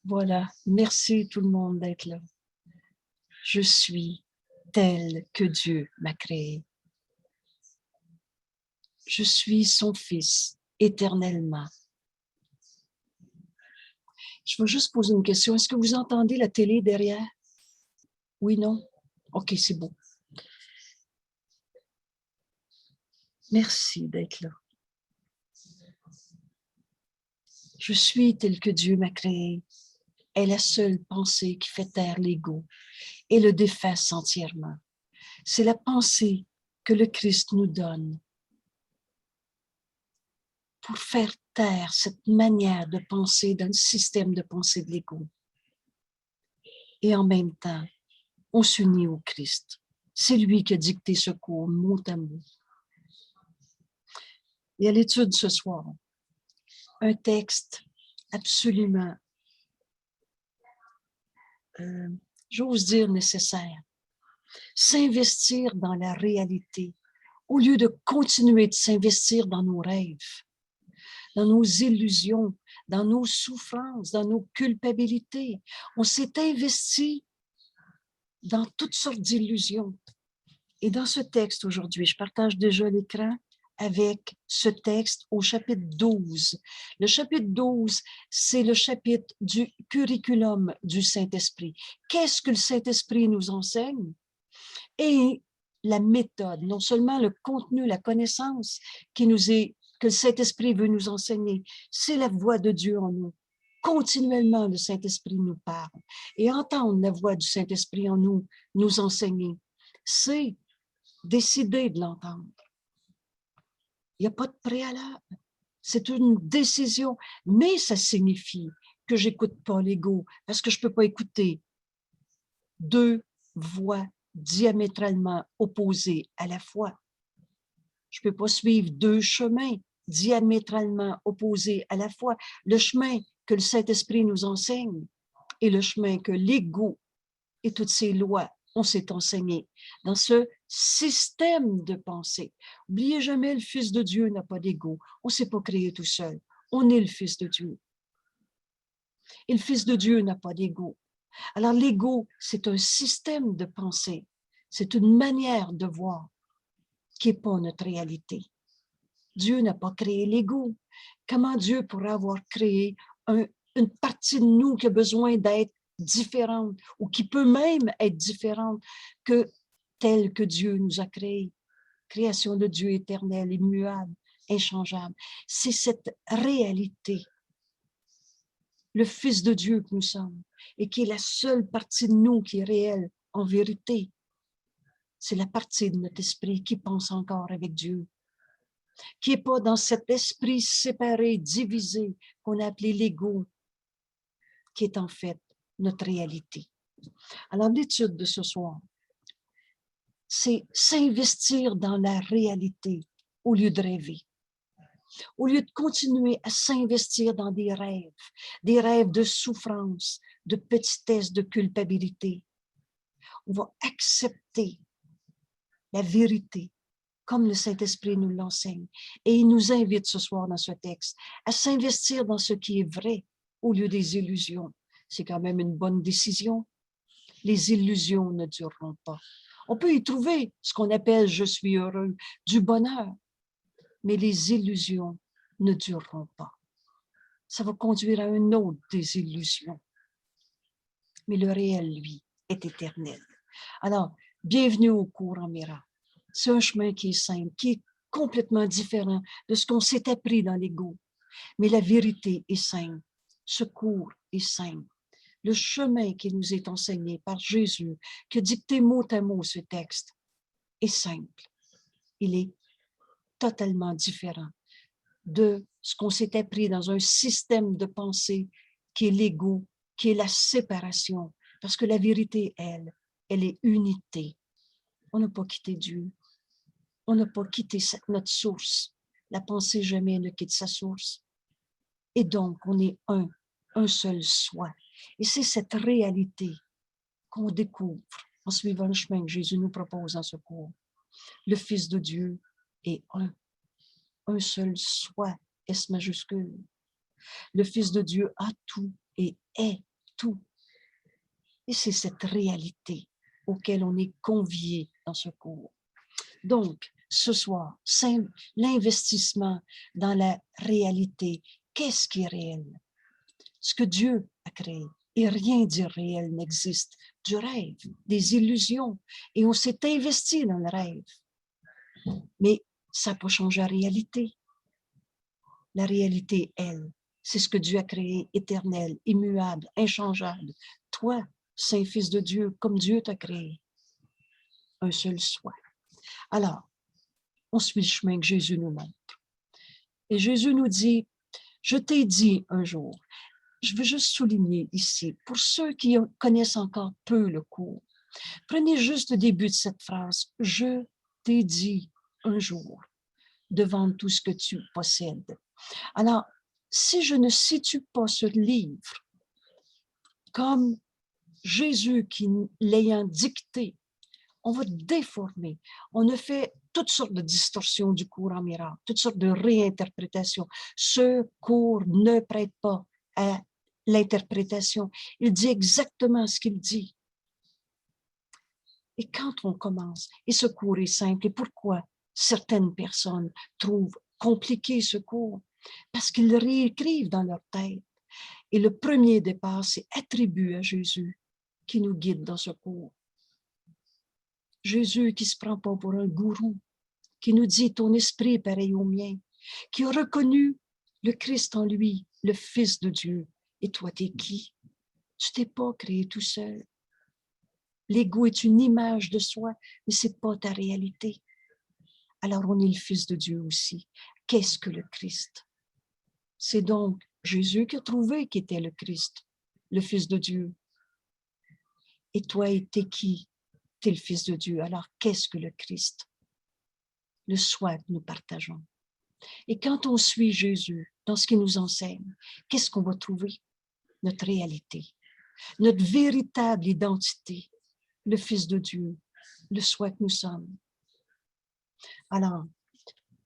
Voilà, merci tout le monde d'être là. Je suis tel que Dieu m'a créé. Je suis son fils éternellement. Je vais juste poser une question. Est-ce que vous entendez la télé derrière? Oui, non? OK, c'est beau. Merci d'être là. Je suis tel que Dieu m'a créé. Est la seule pensée qui fait taire l'ego et le défasse entièrement. C'est la pensée que le Christ nous donne pour faire taire cette manière de penser dans le système de pensée de l'ego. Et en même temps, on s'unit au Christ. C'est lui qui a dicté ce cours, mot à mot. Et à l'étude ce soir, un texte absolument, j'ose dire nécessaire. S'investir dans la réalité, au lieu de continuer de s'investir dans nos rêves, dans nos illusions, dans nos souffrances, dans nos culpabilités. On s'est investi dans toutes sortes d'illusions. Et dans ce texte aujourd'hui, je partage déjà l'écran avec ce texte au chapitre 12. Le chapitre 12, c'est le chapitre du curriculum du Saint-Esprit. Qu'est-ce que le Saint-Esprit nous enseigne? Et la méthode, non seulement le contenu, la connaissance que le Saint-Esprit veut nous enseigner, c'est la voix de Dieu en nous. Continuellement, le Saint-Esprit nous parle. Et entendre la voix du Saint-Esprit en nous, nous enseigner, c'est décider de l'entendre. Il n'y a pas de préalable. C'est une décision, mais ça signifie que j'écoute pas l'ego, parce que je peux pas écouter deux voix diamétralement opposées à la fois. Je peux pas suivre deux chemins diamétralement opposés à la fois. Le chemin que le Saint-Esprit nous enseigne et le chemin que l'ego et toutes ces lois on s'est enseigné dans ce système de pensée. N'oubliez jamais, le Fils de Dieu n'a pas d'ego. On ne s'est pas créé tout seul. On est le Fils de Dieu. Et le Fils de Dieu n'a pas d'ego. Alors l'ego, c'est un système de pensée. C'est une manière de voir qui n'est pas notre réalité. Dieu n'a pas créé l'ego. Comment Dieu pourrait avoir créé une partie de nous qui a besoin d'être différente ou qui peut même être différente que telle que Dieu nous a créé. Création de Dieu éternel, immuable, inchangeable. C'est cette réalité, le Fils de Dieu que nous sommes et qui est la seule partie de nous qui est réelle en vérité. C'est la partie de notre esprit qui pense encore avec Dieu, qui n'est pas dans cet esprit séparé, divisé, qu'on a appelé l'ego, qui est en fait notre réalité. Alors, l'étude de ce soir, c'est s'investir dans la réalité au lieu de rêver, au lieu de continuer à s'investir dans des rêves de souffrance, de petitesse, de culpabilité. On va accepter la vérité comme le Saint-Esprit nous l'enseigne. Et il nous invite ce soir dans ce texte à s'investir dans ce qui est vrai au lieu des illusions. C'est quand même une bonne décision. Les illusions ne dureront pas. On peut y trouver ce qu'on appelle « je suis heureux », du bonheur, mais les illusions ne dureront pas. Ça va conduire à une autre désillusion. Mais le réel, lui, est éternel. Alors, bienvenue au cours en miracle. C'est un chemin qui est simple, qui est complètement différent de ce qu'on s'est appris dans l'ego. Mais la vérité est simple. Ce cours est simple. Le chemin qui nous est enseigné par Jésus, qui a dicté mot à mot ce texte, est simple. Il est totalement différent de ce qu'on s'est appris dans un système de pensée qui est l'ego, qui est la séparation. Parce que la vérité, elle est unité. On n'a pas quitté Dieu. On n'a pas quitté notre source. La pensée jamais ne quitte sa source. Et donc, on est un seul soi. Et c'est cette réalité qu'on découvre en suivant le chemin que Jésus nous propose dans ce cours. Le Fils de Dieu est un seul soi, S majuscule. Le Fils de Dieu a tout et est tout. Et c'est cette réalité auquel on est convié dans ce cours. Donc, ce soir, l'investissement dans la réalité. Qu'est-ce qui est réel? Ce que Dieu a créé. Et rien d'irréel n'existe. Du rêve, des illusions. Et on s'est investi dans le rêve. Mais ça n'a pas changé la réalité. La réalité, elle, c'est ce que Dieu a créé, éternel, immuable, inchangeable. Toi, Saint-Fils de Dieu, comme Dieu t'a créé. Un seul soi. Alors, on suit le chemin que Jésus nous montre. Et Jésus nous dit, je t'ai dit un jour, je veux juste souligner ici, pour ceux qui connaissent encore peu le cours, prenez juste le début de cette phrase, je t'ai dit un jour, de vendre tout ce que tu possèdes. Alors, si je ne situe pas ce livre comme Jésus qui l'ayant dicté, on va déformer. On a fait toutes sortes de distorsions du cours en miracle, toutes sortes de réinterprétations. Ce cours ne prête pas à l'interprétation. Il dit exactement ce qu'il dit. Et quand on commence, et ce cours est simple, et pourquoi certaines personnes trouvent compliqué ce cours? Parce qu'ils le réécrivent dans leur tête. Et le premier départ, c'est attribuer à Jésus qui nous guide dans ce cours. Jésus qui ne se prend pas pour un gourou, qui nous dit « ton esprit est pareil au mien », qui a reconnu le Christ en lui, le Fils de Dieu. Et toi, t'es qui? Tu t'es pas créé tout seul. L'ego est une image de soi, mais c'est pas ta réalité. Alors on est le Fils de Dieu aussi. Qu'est-ce que le Christ? C'est donc Jésus qui a trouvé qui était le Christ, le Fils de Dieu. Et toi, t'es qui? T'es le Fils de Dieu. Alors qu'est-ce que le Christ? Le soi que nous partageons. Et quand on suit Jésus dans ce qu'il nous enseigne, qu'est-ce qu'on va trouver? Notre réalité, notre véritable identité, le Fils de Dieu, le soi que nous sommes. Alors,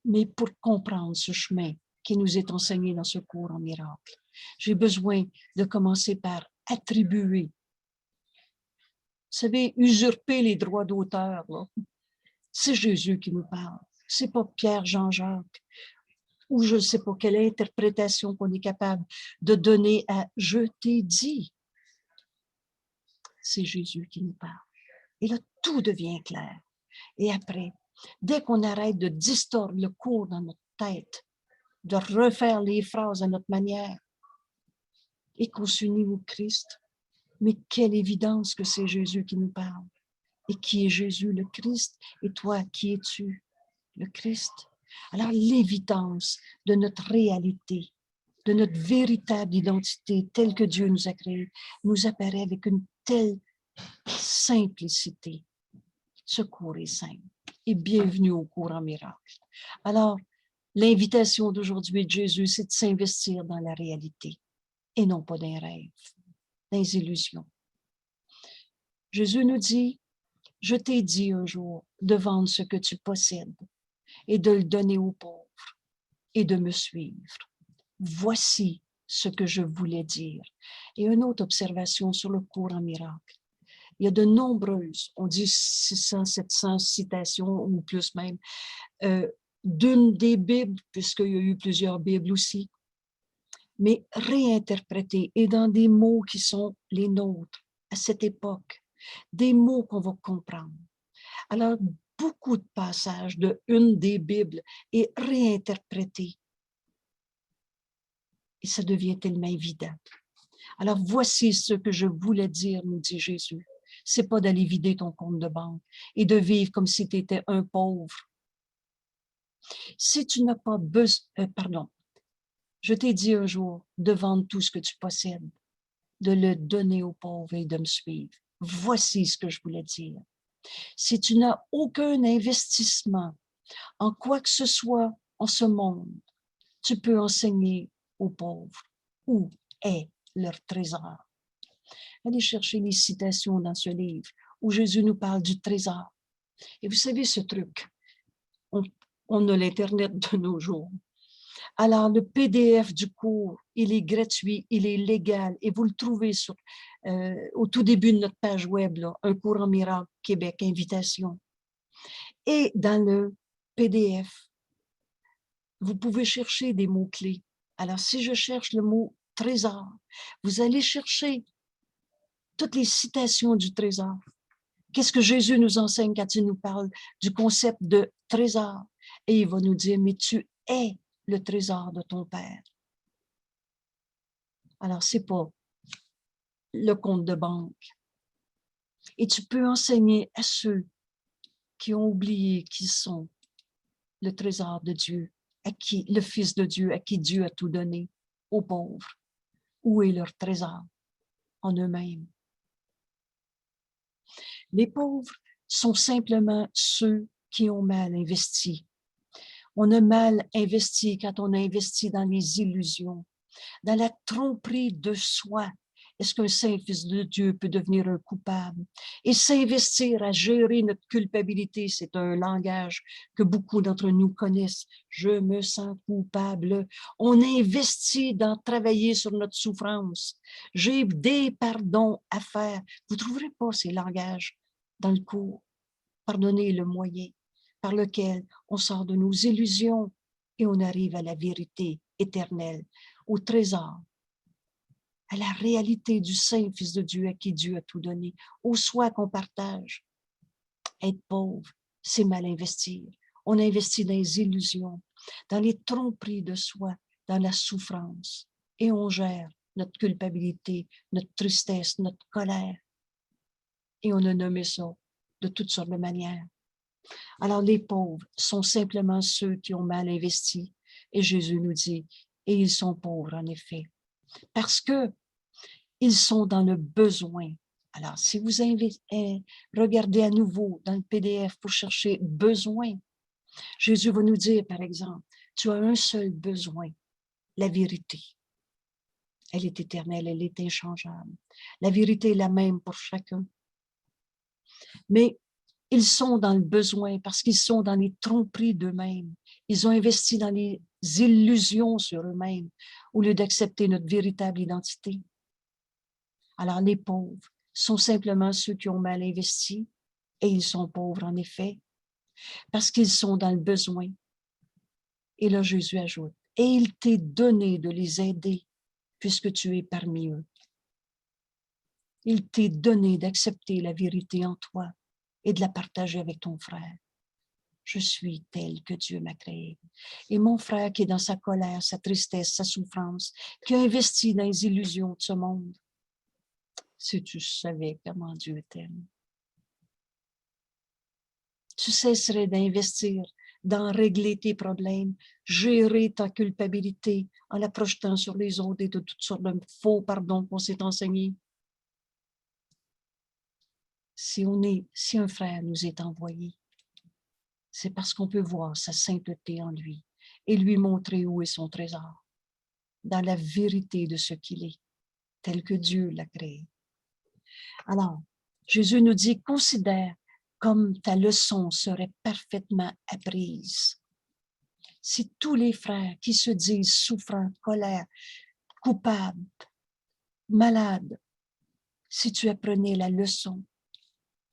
mais pour comprendre ce chemin qui nous est enseigné dans ce cours en miracle, j'ai besoin de commencer par attribuer. Vous savez, usurper les droits d'auteur, c'est Jésus qui nous parle. C'est pas Pierre, Jean-Jacques, ou je ne sais pas quelle interprétation qu'on est capable de donner à « je t'ai dit ». C'est Jésus qui nous parle. Et là, tout devient clair. Et après, dès qu'on arrête de distordre le cours dans notre tête, de refaire les phrases à notre manière, et qu'on s'unit au Christ, mais quelle évidence que c'est Jésus qui nous parle. Et qui est Jésus, le Christ? Et toi, qui es-tu? Le Christ. Alors, l'évidence de notre réalité, de notre véritable identité telle que Dieu nous a créée, nous apparaît avec une telle simplicité. Ce cours est simple. Et bienvenue au cours en miracle. Alors, l'invitation d'aujourd'hui de Jésus, c'est de s'investir dans la réalité et non pas dans les rêves, dans les illusions. Jésus nous dit, je t'ai dit un jour de vendre ce que tu possèdes et de le donner aux pauvres et de me suivre. Voici ce que je voulais dire. Et une autre observation sur le cours en miracle. Il y a de nombreuses, on dit 600, 700 citations ou plus même, d'une des Bibles, puisqu'il y a eu plusieurs Bibles aussi, mais réinterprétées et dans des mots qui sont les nôtres à cette époque, des mots qu'on va comprendre. Alors, beaucoup de passages de une des Bibles est réinterprété. Et ça devient tellement évident. Alors, voici ce que je voulais dire, nous dit Jésus. C'est pas d'aller vider ton compte de banque et de vivre comme si tu étais un pauvre. Si tu n'as pas besoin, je t'ai dit un jour de vendre tout ce que tu possèdes, de le donner aux pauvres et de me suivre. Voici ce que je voulais dire. Si tu n'as aucun investissement en quoi que ce soit en ce monde, tu peux enseigner aux pauvres où est leur trésor. Allez chercher les citations dans ce livre où Jésus nous parle du trésor. Et vous savez ce truc, on a l'Internet de nos jours. Alors, le PDF du cours, il est gratuit, il est légal et vous le trouvez au tout début de notre page web, là, Un cours en miracle, Québec, invitation. Et dans le PDF, vous pouvez chercher des mots-clés. Alors, si je cherche le mot trésor, vous allez chercher toutes les citations du trésor. Qu'est-ce que Jésus nous enseigne quand il nous parle du concept de trésor? Et il va nous dire, mais tu es le trésor de ton Père. Alors, c'est pas le compte de banque. Et tu peux enseigner à ceux qui ont oublié qu'ils sont le trésor de Dieu, le Fils de Dieu, à qui Dieu a tout donné, aux pauvres. Où est leur trésor? En eux-mêmes. Les pauvres sont simplement ceux qui ont mal investi. On a mal investi quand on a investi dans les illusions, dans la tromperie de soi. Est-ce qu'un saint fils de Dieu peut devenir un coupable? Et s'investir à gérer notre culpabilité, c'est un langage que beaucoup d'entre nous connaissent. Je me sens coupable. On investit dans travailler sur notre souffrance. J'ai des pardons à faire. Vous ne trouverez pas ces langages dans le cours. Pardonnez le moyen par lequel on sort de nos illusions et on arrive à la vérité éternelle, au trésor, à la réalité du Saint Fils de Dieu à qui Dieu a tout donné, au soi qu'on partage. Être pauvre, c'est mal investir. On investit dans les illusions, dans les tromperies de soi, dans la souffrance. Et on gère notre culpabilité, notre tristesse, notre colère. Et on a nommé ça de toutes sortes de manières. Alors, les pauvres sont simplement ceux qui ont mal investi. Et Jésus nous dit, et ils sont pauvres en effet, parce que ils sont dans le besoin. Alors, si vous regardez à nouveau dans le PDF pour chercher besoin, Jésus va nous dire, par exemple, tu as un seul besoin, la vérité. Elle est éternelle, elle est inchangeable. La vérité est la même pour chacun. Mais ils sont dans le besoin parce qu'ils sont dans les tromperies d'eux-mêmes. Ils ont investi dans les illusions sur eux-mêmes au lieu d'accepter notre véritable identité. Alors, les pauvres sont simplement ceux qui ont mal investi et ils sont pauvres en effet parce qu'ils sont dans le besoin. Et là, Jésus ajoute, et il t'est donné de les aider puisque tu es parmi eux. Il t'est donné d'accepter la vérité en toi et de la partager avec ton frère. Je suis tel que Dieu m'a créé. Et mon frère qui est dans sa colère, sa tristesse, sa souffrance, qui a investi dans les illusions de ce monde, si tu savais comment Dieu t'aime, tu cesserais d'investir dans régler tes problèmes, gérer ta culpabilité en la projetant sur les autres et de toutes sortes de faux pardons qu'on s'est enseignés. Si un frère nous est envoyé, c'est parce qu'on peut voir sa sainteté en lui et lui montrer où est son trésor, dans la vérité de ce qu'il est, tel que Dieu l'a créé. Alors, Jésus nous dit, considère comme ta leçon serait parfaitement apprise. Si tous les frères qui se disent souffrants, colère, coupables, malades, si tu apprenais la leçon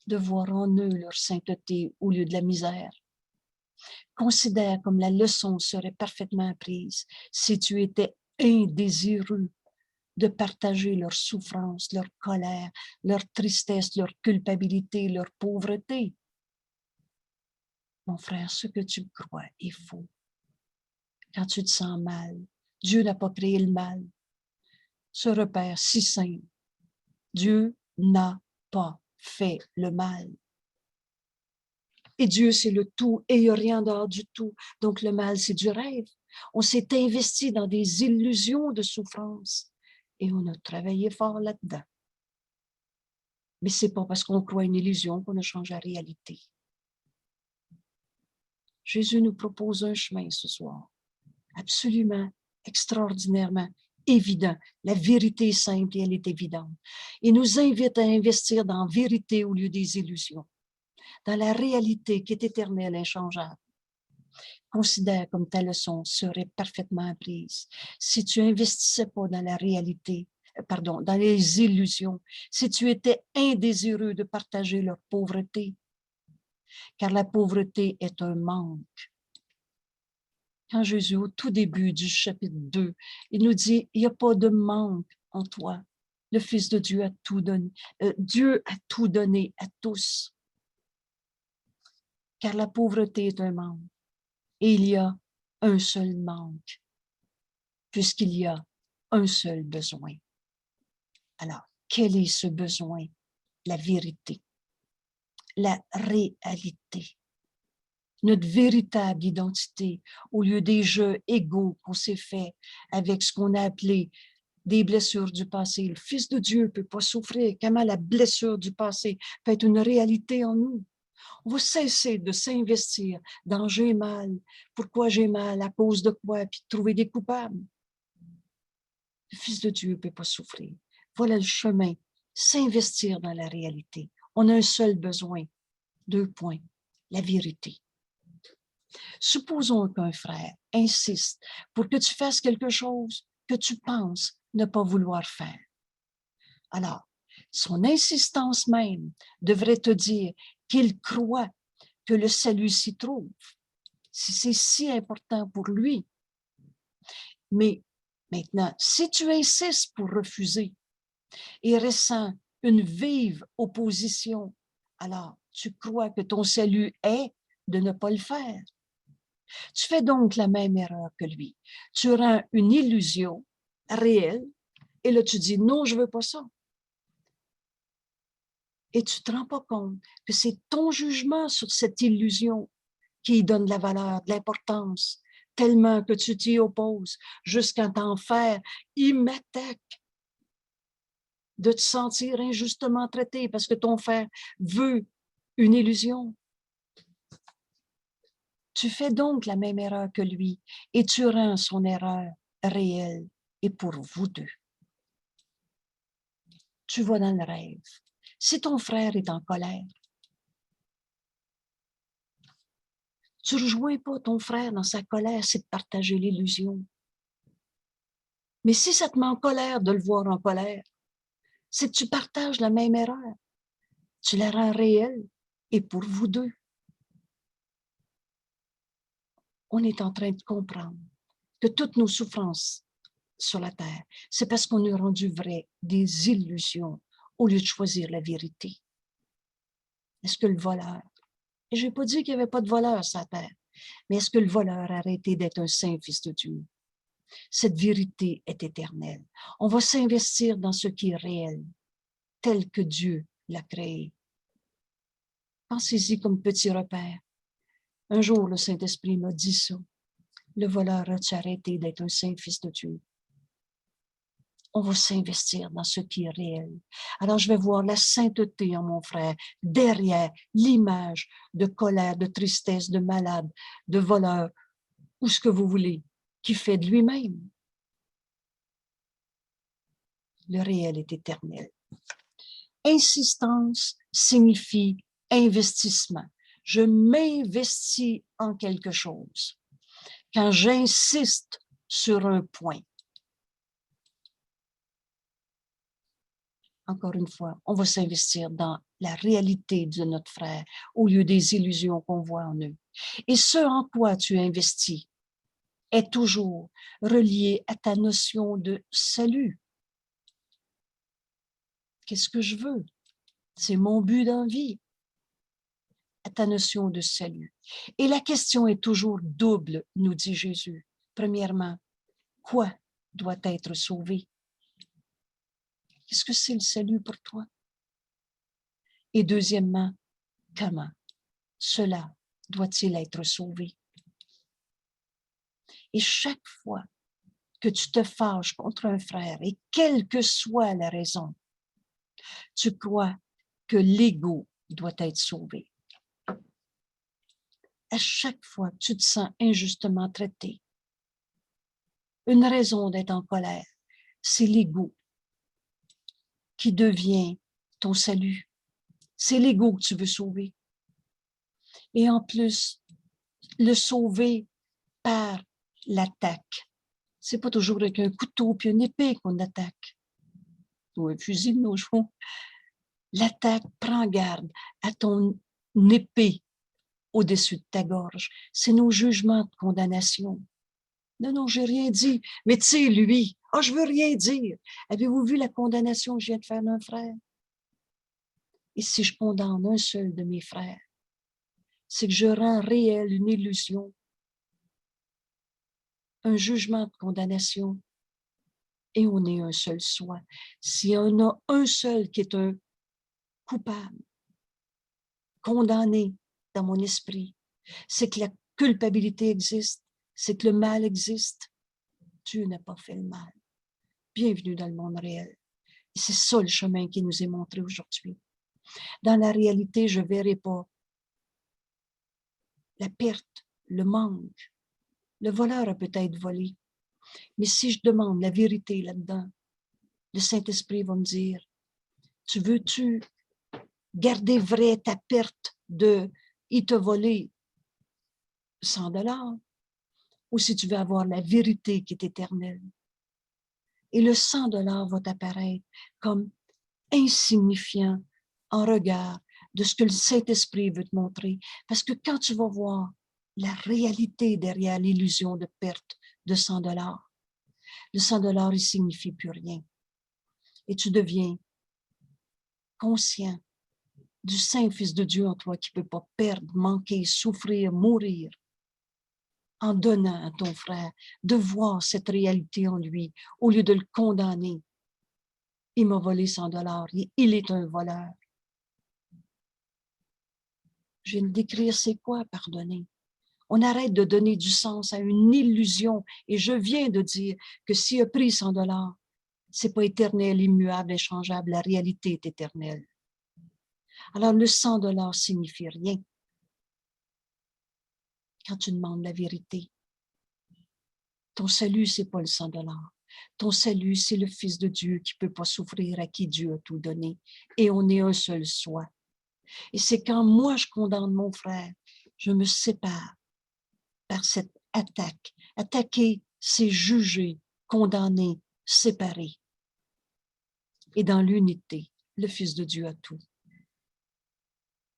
de voir en eux leur sainteté au lieu de la misère, considère comme la leçon serait parfaitement apprise si tu étais indésireux de partager leur souffrance, leur colère, leur tristesse, leur culpabilité, leur pauvreté. Mon frère, ce que tu crois est faux. Quand tu te sens mal, Dieu n'a pas créé le mal. Ce repère si simple, Dieu n'a pas fait le mal. Et Dieu, c'est le tout et il n'y a rien dehors du tout. Donc le mal, c'est du rêve. On s'est investi dans des illusions de souffrance et on a travaillé fort là-dedans. Mais ce n'est pas parce qu'on croit une illusion qu'on a changé la réalité. Jésus nous propose un chemin ce soir, absolument, extraordinairement évident. La vérité est simple et elle est évidente. Il nous invite à investir dans la vérité au lieu des illusions, dans la réalité qui est éternelle, inchangeable. Considère comme ta leçon serait parfaitement apprise si tu investissais pas dans la réalité, dans les illusions, si tu étais indésireux de partager leur pauvreté, car la pauvreté est un manque. Quand Jésus, au tout début du chapitre 2, il nous dit, il n'y a pas de manque en toi. Le Fils de Dieu a tout donné. Dieu a tout donné à tous. Car la pauvreté est un manque. Et il y a un seul manque, puisqu'il y a un seul besoin. Alors, quel est ce besoin? La vérité, la réalité. Notre véritable identité, au lieu des jeux égaux qu'on s'est fait avec ce qu'on a appelé des blessures du passé. Le Fils de Dieu ne peut pas souffrir. Comment la blessure du passé peut être une réalité en nous? On va cesser de s'investir dans j'ai mal, pourquoi j'ai mal, à cause de quoi, puis trouver des coupables. Le Fils de Dieu ne peut pas souffrir. Voilà le chemin, s'investir dans la réalité. On a un seul besoin, 2 points, la vérité. Supposons qu'un frère insiste pour que tu fasses quelque chose que tu penses ne pas vouloir faire. Alors, son insistance même devrait te dire qu'il croit que le salut s'y trouve, si c'est si important pour lui. Mais maintenant, si tu insistes pour refuser et ressens une vive opposition, alors tu crois que ton salut est de ne pas le faire. Tu fais donc la même erreur que lui. Tu rends une illusion réelle et là tu dis non, je ne veux pas ça. Et tu ne te rends pas compte que c'est ton jugement sur cette illusion qui donne de la valeur, de l'importance, tellement que tu t'y opposes jusqu'à t'en faire. Il m'attaque de te sentir injustement traité parce que ton frère veut une illusion. Tu fais donc la même erreur que lui et tu rends son erreur réelle et pour vous deux. Tu vas dans le rêve. Si ton frère est en colère, tu ne rejoins pas ton frère dans sa colère, c'est de partager l'illusion. Mais si ça te met en colère de le voir en colère, c'est que tu partages la même erreur. Tu la rends réelle et pour vous deux. On est en train de comprendre que toutes nos souffrances sur la terre, c'est parce qu'on a rendu vrai des illusions au lieu de choisir la vérité. Est-ce que le voleur, et je n'ai pas dit qu'il n'y avait pas de voleur sur la terre, mais est-ce que le voleur a arrêté d'être un saint fils de Dieu? Cette vérité est éternelle. On va s'investir dans ce qui est réel, tel que Dieu l'a créé. Pensez-y comme petit repère. Un jour, le Saint-Esprit m'a dit ça. Le voleur a-tu arrêté d'être un saint fils de Dieu? On va s'investir dans ce qui est réel. Alors, je vais voir la sainteté en mon frère, derrière l'image de colère, de tristesse, de malade, de voleur, ou ce que vous voulez, qui fait de lui-même. Le réel est éternel. Insistance signifie investissement. Je m'investis en quelque chose. Quand j'insiste sur un point, encore une fois, on va s'investir dans la réalité de notre frère au lieu des illusions qu'on voit en eux. Et ce en quoi tu investis est toujours relié à ta notion de salut. Qu'est-ce que je veux? C'est mon but dans la vie. À ta notion de salut. Et la question est toujours double, nous dit Jésus. Premièrement, quoi doit être sauvé? Qu'est-ce que c'est le salut pour toi? Et deuxièmement, comment cela doit-il être sauvé? Et chaque fois que tu te fâches contre un frère, et quelle que soit la raison, tu crois que l'ego doit être sauvé. À chaque fois que tu te sens injustement traité, une raison d'être en colère, c'est l'ego qui devient ton salut. C'est l'ego que tu veux sauver. Et en plus, le sauver par l'attaque. C'est pas toujours avec un couteau puis une épée qu'on attaque, ou un fusil de nos chevaux. L'attaque, prends garde à ton épée au-dessus de ta gorge. C'est nos jugements de condamnation. Non, non, j'ai rien dit. Mais tu sais, lui, je veux rien dire. Avez-vous vu la condamnation que je viens de faire d'un frère? Et si je condamne un seul de mes frères, c'est que je rends réelle une illusion, un jugement de condamnation, et on est un seul soi. S'il y en a un seul qui est un coupable, condamné dans mon esprit, c'est que la culpabilité existe, c'est que le mal existe. Dieu n'a pas fait le mal. Bienvenue dans le monde réel. Et c'est ça le chemin qui nous est montré aujourd'hui. Dans la réalité, je ne verrai pas la perte, le manque. Le voleur a peut-être volé. Mais si je demande la vérité là-dedans, le Saint-Esprit va me dire, tu veux-tu garder vrai ta perte de « il t'a volé 100 $, ou si tu veux avoir la vérité qui est éternelle. » Et le 100 $ va t'apparaître comme insignifiant en regard de ce que le Saint-Esprit veut te montrer. Parce que quand tu vas voir la réalité derrière l'illusion de perte de 100 $, le 100 $, il ne signifie plus rien. Et tu deviens conscient du Saint-Fils de Dieu en toi qui ne peut pas perdre, manquer, souffrir, mourir, en donnant à ton frère de voir cette réalité en lui, au lieu de le condamner. Il m'a volé 100 $, il est un voleur. Je viens de décrire c'est quoi pardonner. On arrête de donner du sens à une illusion. Et je viens de dire que s'il a pris 100 $, c'est pas éternel, immuable, inchangeable. La réalité est éternelle. Alors, le 100 $ signifie rien quand tu demandes la vérité. Ton salut, c'est pas le 100 $. Ton salut, c'est le Fils de Dieu qui peut pas souffrir, à qui Dieu a tout donné. Et on est un seul soi. Et c'est quand moi, je condamne mon frère, je me sépare par cette attaque. Attaquer, c'est juger, condamner, séparer. Et dans l'unité, le Fils de Dieu a tout.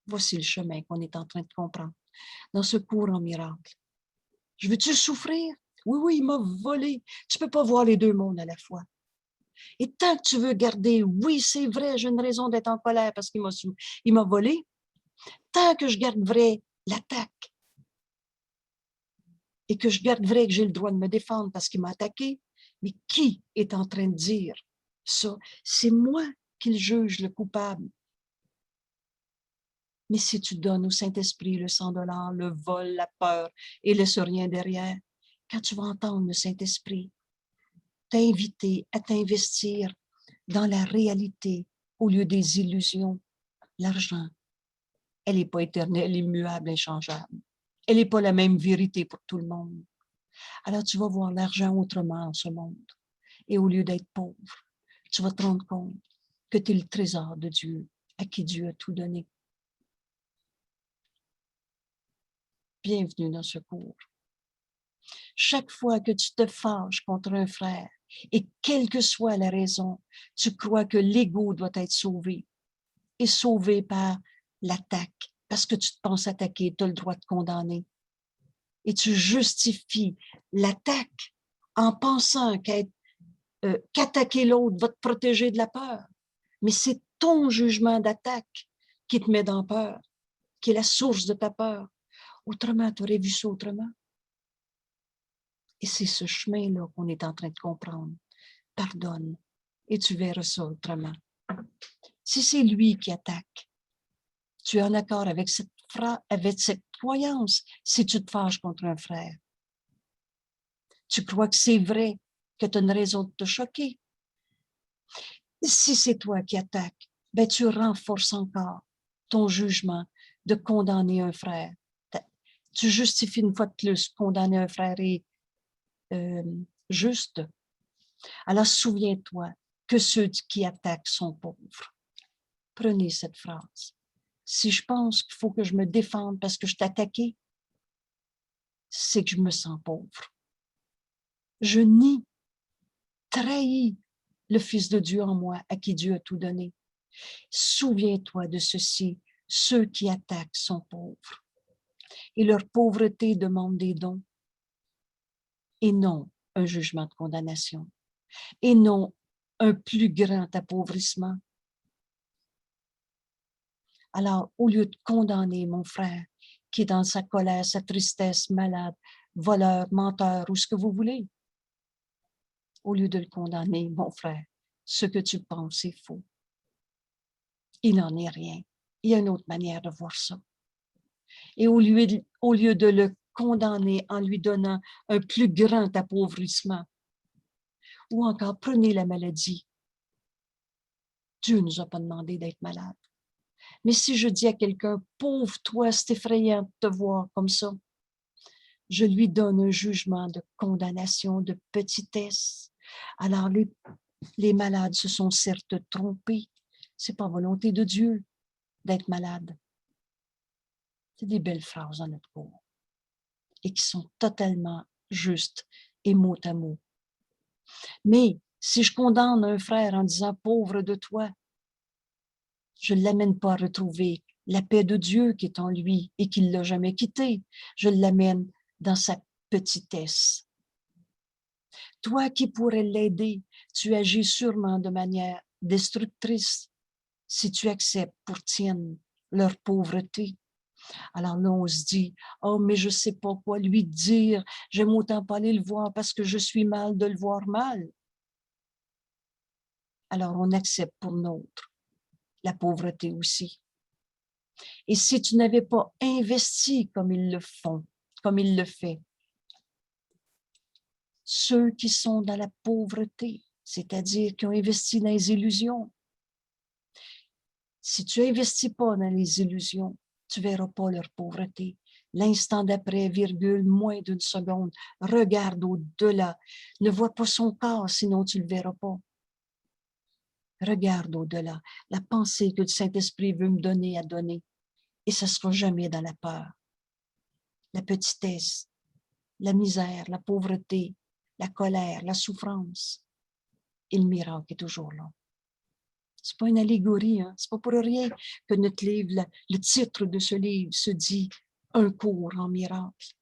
Voici le chemin qu'on est en train de comprendre dans ce cours en miracle. Je veux-tu souffrir? Oui, oui, il m'a volé. Tu ne peux pas voir les deux mondes à la fois. Et tant que tu veux garder, oui, c'est vrai, j'ai une raison d'être en colère parce qu'il m'a volé, tant que je garde vrai l'attaque et que je garde vrai que j'ai le droit de me défendre parce qu'il m'a attaqué, mais qui est en train de dire ça? C'est moi qui le juge, le coupable. Mais si tu donnes au Saint-Esprit le 100 $, le vol, la peur et laisse rien derrière, quand tu vas entendre le Saint-Esprit t'inviter à t'investir dans la réalité au lieu des illusions, l'argent, elle n'est pas éternelle, immuable, inchangeable. Elle n'est pas la même vérité pour tout le monde. Alors tu vas voir l'argent autrement en ce monde. Et au lieu d'être pauvre, tu vas te rendre compte que tu es le trésor de Dieu, à qui Dieu a tout donné. Bienvenue dans ce cours. Chaque fois que tu te fâches contre un frère, et quelle que soit la raison, tu crois que l'ego doit être sauvé, et sauvé par l'attaque, parce que tu te penses attaquer, tu as le droit de condamner. Et tu justifies l'attaque en pensant qu'attaquer l'autre va te protéger de la peur. Mais c'est ton jugement d'attaque qui te met dans peur, qui est la source de ta peur. Autrement, tu aurais vu ça autrement. Et c'est ce chemin-là qu'on est en train de comprendre. Pardonne, et tu verras ça autrement. Si c'est lui qui attaque, tu es en accord avec cette croyance si tu te fâches contre un frère. Tu crois que c'est vrai, que tu as une raison de te choquer. Si c'est toi qui attaques, ben tu renforces encore ton jugement de condamner un frère. Tu justifies une fois de plus condamner un frère est juste. Alors souviens-toi que ceux qui attaquent sont pauvres. Prenez cette phrase. Si je pense qu'il faut que je me défende parce que je t'ai attaqué, c'est que je me sens pauvre. Je nie, trahis le Fils de Dieu en moi, à qui Dieu a tout donné. Souviens-toi de ceci, ceux qui attaquent sont pauvres. Et leur pauvreté demande des dons, et non un jugement de condamnation, et non un plus grand appauvrissement. Alors, au lieu de condamner mon frère, qui est dans sa colère, sa tristesse, malade, voleur, menteur, ou ce que vous voulez, au lieu de le condamner, mon frère, ce que tu penses est faux. Il n'en est rien. Il y a une autre manière de voir ça. Et au lieu de le condamner en lui donnant un plus grand appauvrissement, ou encore prenez la maladie. Dieu ne nous a pas demandé d'être malade. Mais si je dis à quelqu'un, pauvre toi, c'est effrayant de te voir comme ça, je lui donne un jugement de condamnation, de petitesse. Alors les malades se sont certes trompés. C'est pas volonté de Dieu d'être malade. C'est des belles phrases dans notre cours et qui sont totalement justes et mot à mot. Mais si je condamne un frère en disant « pauvre de toi », je ne l'amène pas à retrouver la paix de Dieu qui est en lui et qui ne l'a jamais quitté. Je l'amène dans sa petitesse. Toi qui pourrais l'aider, tu agis sûrement de manière destructrice si tu acceptes pour tienne leur pauvreté. Alors là, on se dit, « Oh, mais je ne sais pas quoi lui dire, j'aime autant pas aller le voir parce que je suis mal de le voir mal. » Alors on accepte pour nôtre la pauvreté aussi. Et si tu n'avais pas investi comme ils le font, comme ils le font, ceux qui sont dans la pauvreté, c'est-à-dire qui ont investi dans les illusions, si tu n'investis pas dans les illusions, tu ne verras pas leur pauvreté. L'instant d'après, virgule, moins d'une seconde, regarde au-delà. Ne vois pas son corps, sinon tu ne le verras pas. Regarde au-delà. La pensée que le Saint-Esprit veut me donner à donner. Et ça ne sera jamais dans la peur. La petitesse, la misère, la pauvreté, la colère, la souffrance. Et le miracle est toujours là. Ce n'est pas une allégorie, hein? Ce n'est pas pour rien que notre livre, le titre de ce livre se dit « Un cours en miracle ».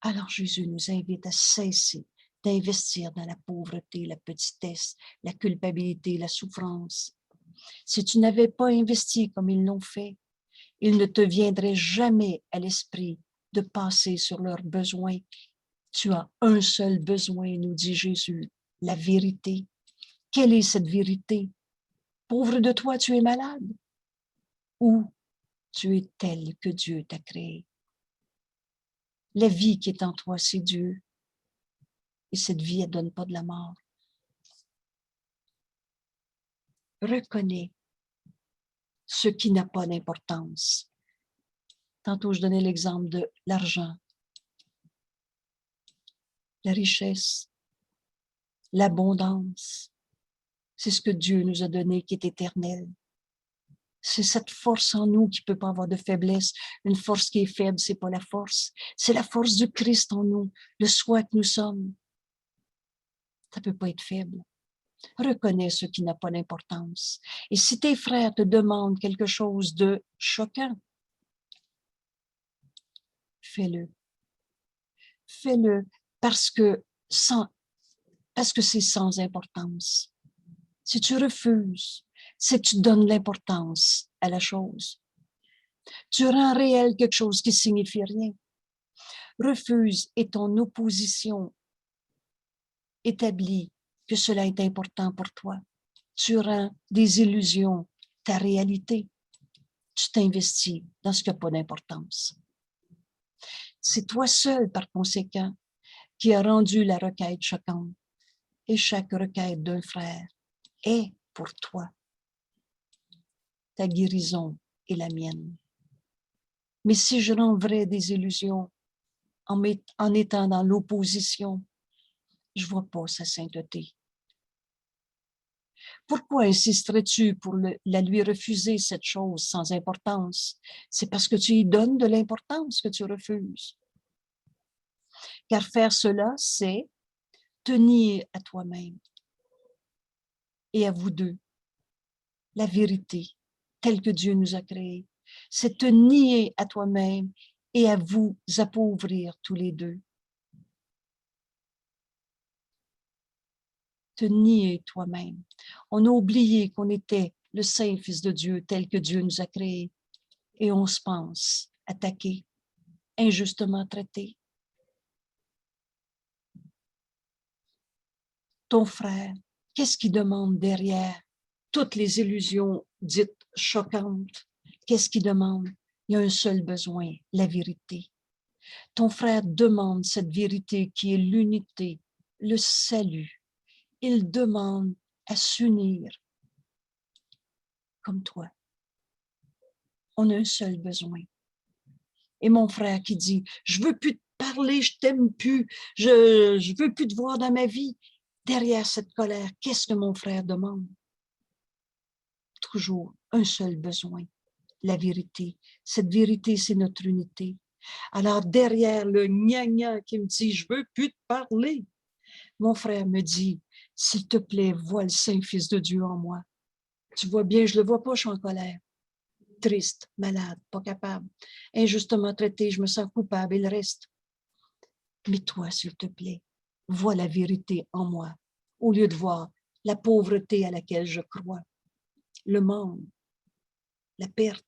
Alors Jésus nous invite à cesser d'investir dans la pauvreté, la petitesse, la culpabilité, la souffrance. Si tu n'avais pas investi comme ils l'ont fait, il ne te viendrait jamais à l'esprit de passer sur leurs besoins. Tu as un seul besoin, nous dit Jésus, la vérité. Quelle est cette vérité? Pauvre de toi, tu es malade? Ou tu es tel que Dieu t'a créé? La vie qui est en toi, c'est Dieu. Et cette vie, elle ne donne pas de la mort. Reconnais ce qui n'a pas d'importance. Tantôt, je donnais l'exemple de l'argent, la richesse, l'abondance. C'est ce que Dieu nous a donné qui est éternel. C'est cette force en nous qui ne peut pas avoir de faiblesse. Une force qui est faible, ce n'est pas la force. C'est la force du Christ en nous, le soi que nous sommes. Ça ne peut pas être faible. Reconnais ce qui n'a pas d'importance. Et si tes frères te demandent quelque chose de choquant, fais-le. Fais-le parce que c'est sans importance. Si tu refuses, c'est que tu donnes l'importance à la chose. Tu rends réel quelque chose qui ne signifie rien. Refuse et ton opposition établit que cela est important pour toi. Tu rends des illusions ta réalité. Tu t'investis dans ce qui n'a pas d'importance. C'est toi seul, par conséquent, qui a rendu la requête choquante. Et chaque requête d'un frère est pour toi. Ta guérison est la mienne. Mais si je rends vrai des illusions en étant dans l'opposition, je ne vois pas sa sainteté. Pourquoi insisterais-tu pour la lui refuser, cette chose sans importance? C'est parce que tu y donnes de l'importance que tu refuses. Car faire cela, c'est te nier à toi-même et à vous deux la vérité telle que Dieu nous a créés. C'est te nier à toi-même et à vous appauvrir tous les deux. Te nier toi-même. On a oublié qu'on était le Saint Fils de Dieu tel que Dieu nous a créés et on se pense attaqué, injustement traité. Ton frère, qu'est-ce qu'il demande derrière toutes les illusions dites choquantes? Qu'est-ce qu'il demande? Il y a un seul besoin, la vérité. Ton frère demande cette vérité qui est l'unité, le salut. Il demande à s'unir comme toi. On a un seul besoin. Et mon frère qui dit, je veux plus te parler, je t'aime plus, je veux plus te voir dans ma vie. Derrière cette colère, qu'est-ce que mon frère demande? Toujours un seul besoin, la vérité. Cette vérité, c'est notre unité. Alors derrière le gna-gna qui me dit, je veux plus te parler, mon frère me dit, s'il te plaît, vois le Saint-Fils de Dieu en moi. Tu vois bien, je le vois pas, je suis en colère. Triste, malade, pas capable, injustement traité, je me sens coupable, il reste. Mais toi, s'il te plaît, vois la vérité en moi, au lieu de voir la pauvreté à laquelle je crois, le monde, la perte.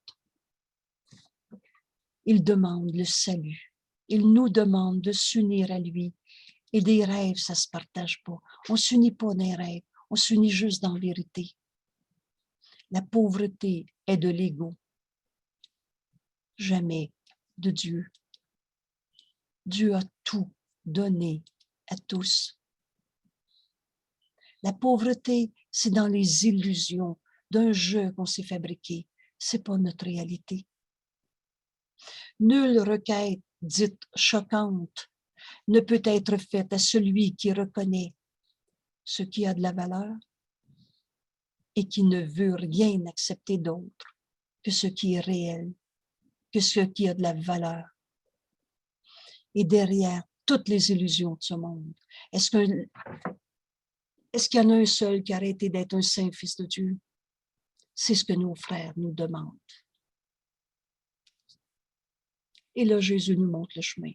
Il demande le salut. Il nous demande de s'unir à lui. Et des rêves, ça se partage pas. On s'unit pas dans les rêves, on s'unit juste dans la vérité. La pauvreté est de l'ego, jamais de Dieu. Dieu a tout donné à tous. La pauvreté, c'est dans les illusions d'un jeu qu'on s'est fabriqué. C'est pas notre réalité. Nulle requête dite choquante ne peut être faite à celui qui reconnaît ce qui a de la valeur et qui ne veut rien accepter d'autre que ce qui est réel, que ce qui a de la valeur. Et derrière toutes les illusions de ce monde, est-ce qu'il y en a un seul qui a arrêté d'être un saint fils de Dieu? C'est ce que nos frères nous demandent. Et là, Jésus nous montre le chemin.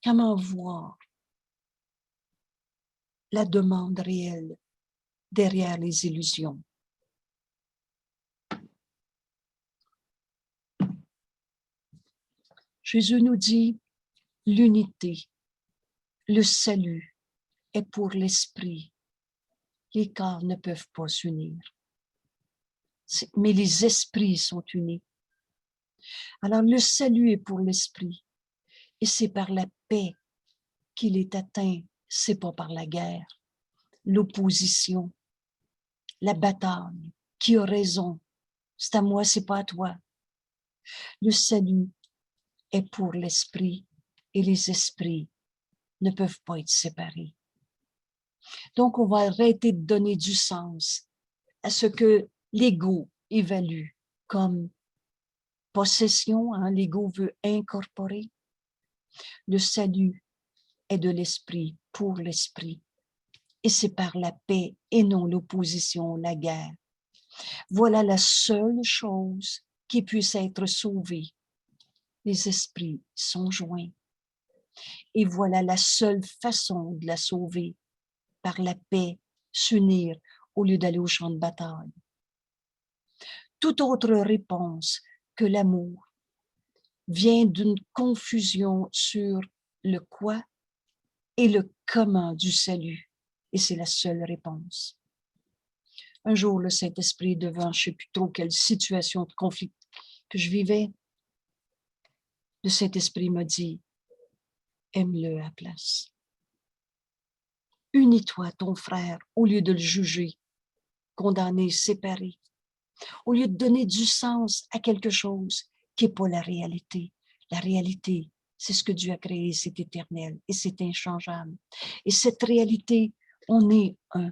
Comment voir la demande réelle derrière les illusions? Jésus nous dit, l'unité, le salut est pour l'esprit. Les corps ne peuvent pas s'unir. Mais les esprits sont unis. Alors le salut est pour l'esprit. Et c'est par la paix qu'il est atteint. C'est pas par la guerre, l'opposition, la bataille. Qui a raison? C'est à moi, c'est pas à toi. Le salut est pour l'esprit et les esprits ne peuvent pas être séparés. Donc, on va arrêter de donner du sens à ce que l'ego évalue comme possession. L'ego veut incorporer. Le salut est de l'esprit pour l'esprit. Et c'est par la paix et non l'opposition, la guerre. Voilà la seule chose qui puisse être sauvée. Les esprits sont joints. Et voilà la seule façon de la sauver, par la paix, s'unir au lieu d'aller au champ de bataille. Toute autre réponse que l'amour vient d'une confusion sur le quoi et le comment du salut. Et c'est la seule réponse. Un jour, le Saint-Esprit, devant je ne sais plus trop quelle situation de conflit que je vivais, le Saint-Esprit m'a dit, aime-le à la place. Unis-toi à ton frère au lieu de le juger, condamner, séparer. Au lieu de donner du sens à quelque chose qui n'est pas la réalité. La réalité, c'est ce que Dieu a créé, c'est éternel et c'est inchangeable. Et cette réalité, on est un.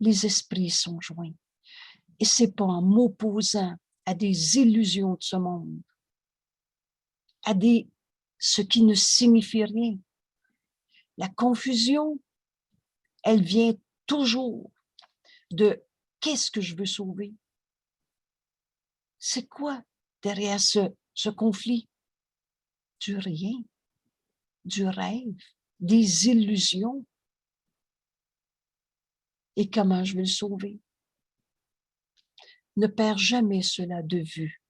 les esprits sont joints. Et c'est pas en m'opposant à des illusions de ce monde, à ce qui ne signifie rien. La confusion, elle vient toujours de qu'est-ce que je veux sauver? C'est quoi derrière ce conflit? Du rien, du rêve, des illusions. Et comment je vais le sauver? Ne perds jamais cela de vue.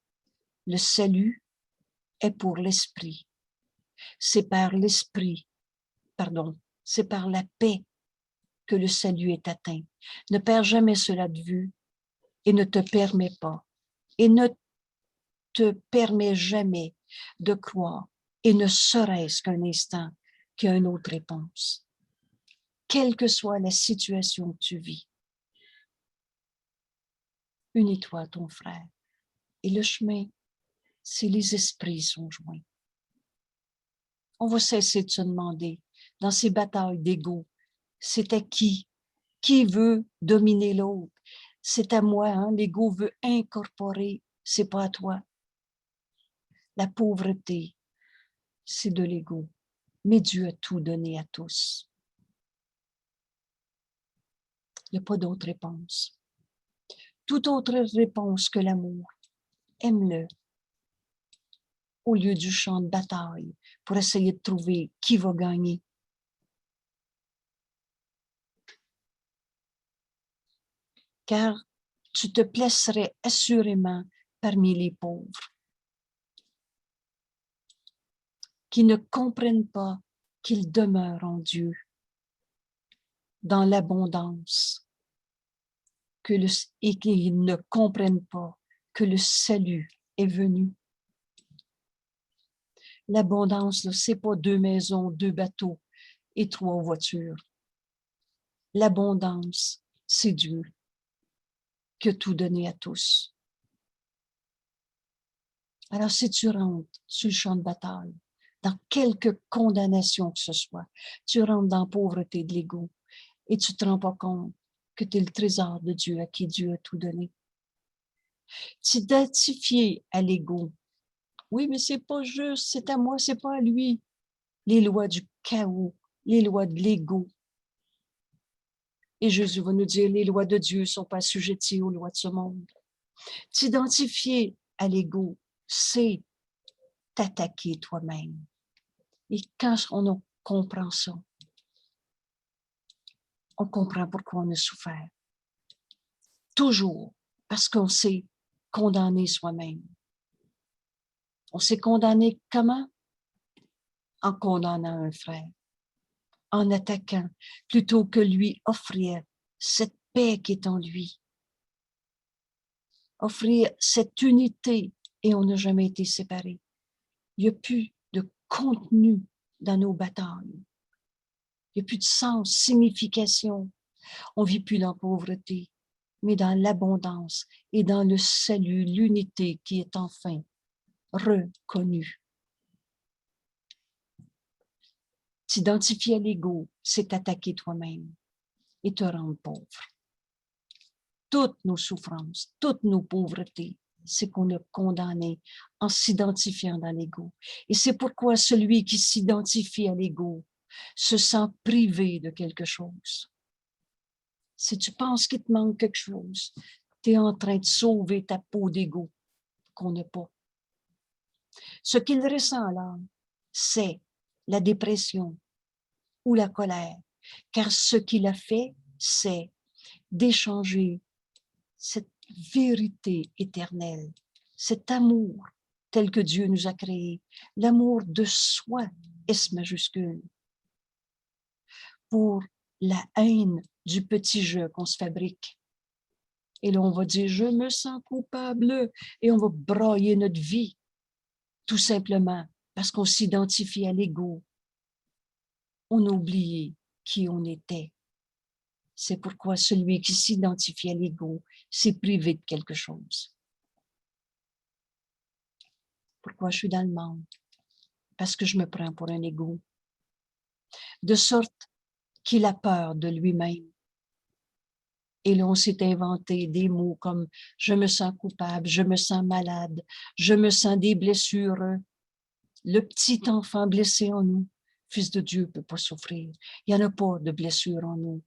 Le salut est pour l'esprit. C'est par l'esprit, c'est par la paix que le salut est atteint. Ne perds jamais cela de vue et ne te permets pas, et ne te permets jamais de croire, et ne serait-ce qu'un instant, qu'il y a une autre réponse. Quelle que soit la situation que tu vis, unis-toi à ton frère. Et le chemin, c'est les esprits sont joints. On va cesser de se demander, dans ces batailles d'ego, c'est à qui? Qui veut dominer l'autre? C'est à moi, hein? L'ego veut incorporer, c'est pas à toi. La pauvreté, c'est de l'ego. Mais Dieu a tout donné à tous. Il n'y a pas d'autre réponse. Toute autre réponse que l'amour. Aime-le. Au lieu du champ de bataille pour essayer de trouver qui va gagner. Car tu te placerais assurément parmi les pauvres qui ne comprennent pas qu'ils demeurent en Dieu dans l'abondance et qui ne comprennent pas que le salut est venu. L'abondance, c'est pas 2 maisons, 2 bateaux et 3 voitures. L'abondance, c'est Dieu qui a tout donné à tous. Alors, si tu rentres sur le champ de bataille, dans quelque condamnation que ce soit, tu rentres dans la pauvreté de l'ego et tu ne te rends pas compte que tu es le trésor de Dieu à qui Dieu a tout donné. T'identifier à l'ego. Oui, mais c'est pas juste, c'est à moi, c'est pas à lui. Les lois du chaos, les lois de l'ego. Et Jésus va nous dire, les lois de Dieu ne sont pas assujetties aux lois de ce monde. T'identifier à l'ego, c'est t'attaquer toi-même. Et quand on comprend ça, on comprend pourquoi on a souffert. Toujours parce qu'on s'est condamné soi-même. On s'est condamné comment? En condamnant un frère, en attaquant, plutôt que lui offrir cette paix qui est en lui. Offrir cette unité, et on n'a jamais été séparés. Il n'y a plus de contenu dans nos batailles. Il n'y a plus de sens, signification. On ne vit plus dans la pauvreté, mais dans l'abondance et dans le salut, l'unité qui est enfin reconnue. T'identifier à l'ego, c'est t'attaquer toi-même et te rendre pauvre. Toutes nos souffrances, toutes nos pauvretés, c'est qu'on a condamné en s'identifiant dans l'ego. Et c'est pourquoi celui qui s'identifie à l'ego se sent privé de quelque chose. Si tu penses qu'il te manque quelque chose, tu es en train de sauver ta peau d'ego qu'on n'a pas. Ce qu'il ressent là, c'est la dépression ou la colère, car ce qu'il a fait, c'est d'échanger cette vérité éternelle, cet amour tel que Dieu nous a créé, l'amour de soi, S majuscule, pour la haine du petit jeu qu'on se fabrique. Et là, on va dire, je me sens coupable, et on va brailler notre vie, tout simplement parce qu'on s'identifie à l'ego. On a oublié qui on était. C'est pourquoi celui qui s'identifie à l'ego s'est privé de quelque chose. Pourquoi je suis dans le monde? Parce que je me prends pour un ego. De sorte qu'il a peur de lui-même. Et là, on s'est inventé des mots comme « je me sens coupable »,« je me sens malade »,« je me sens des blessures ». Le petit enfant blessé en nous, Fils de Dieu, ne peut pas souffrir. Il n'y en a pas de blessure en nous,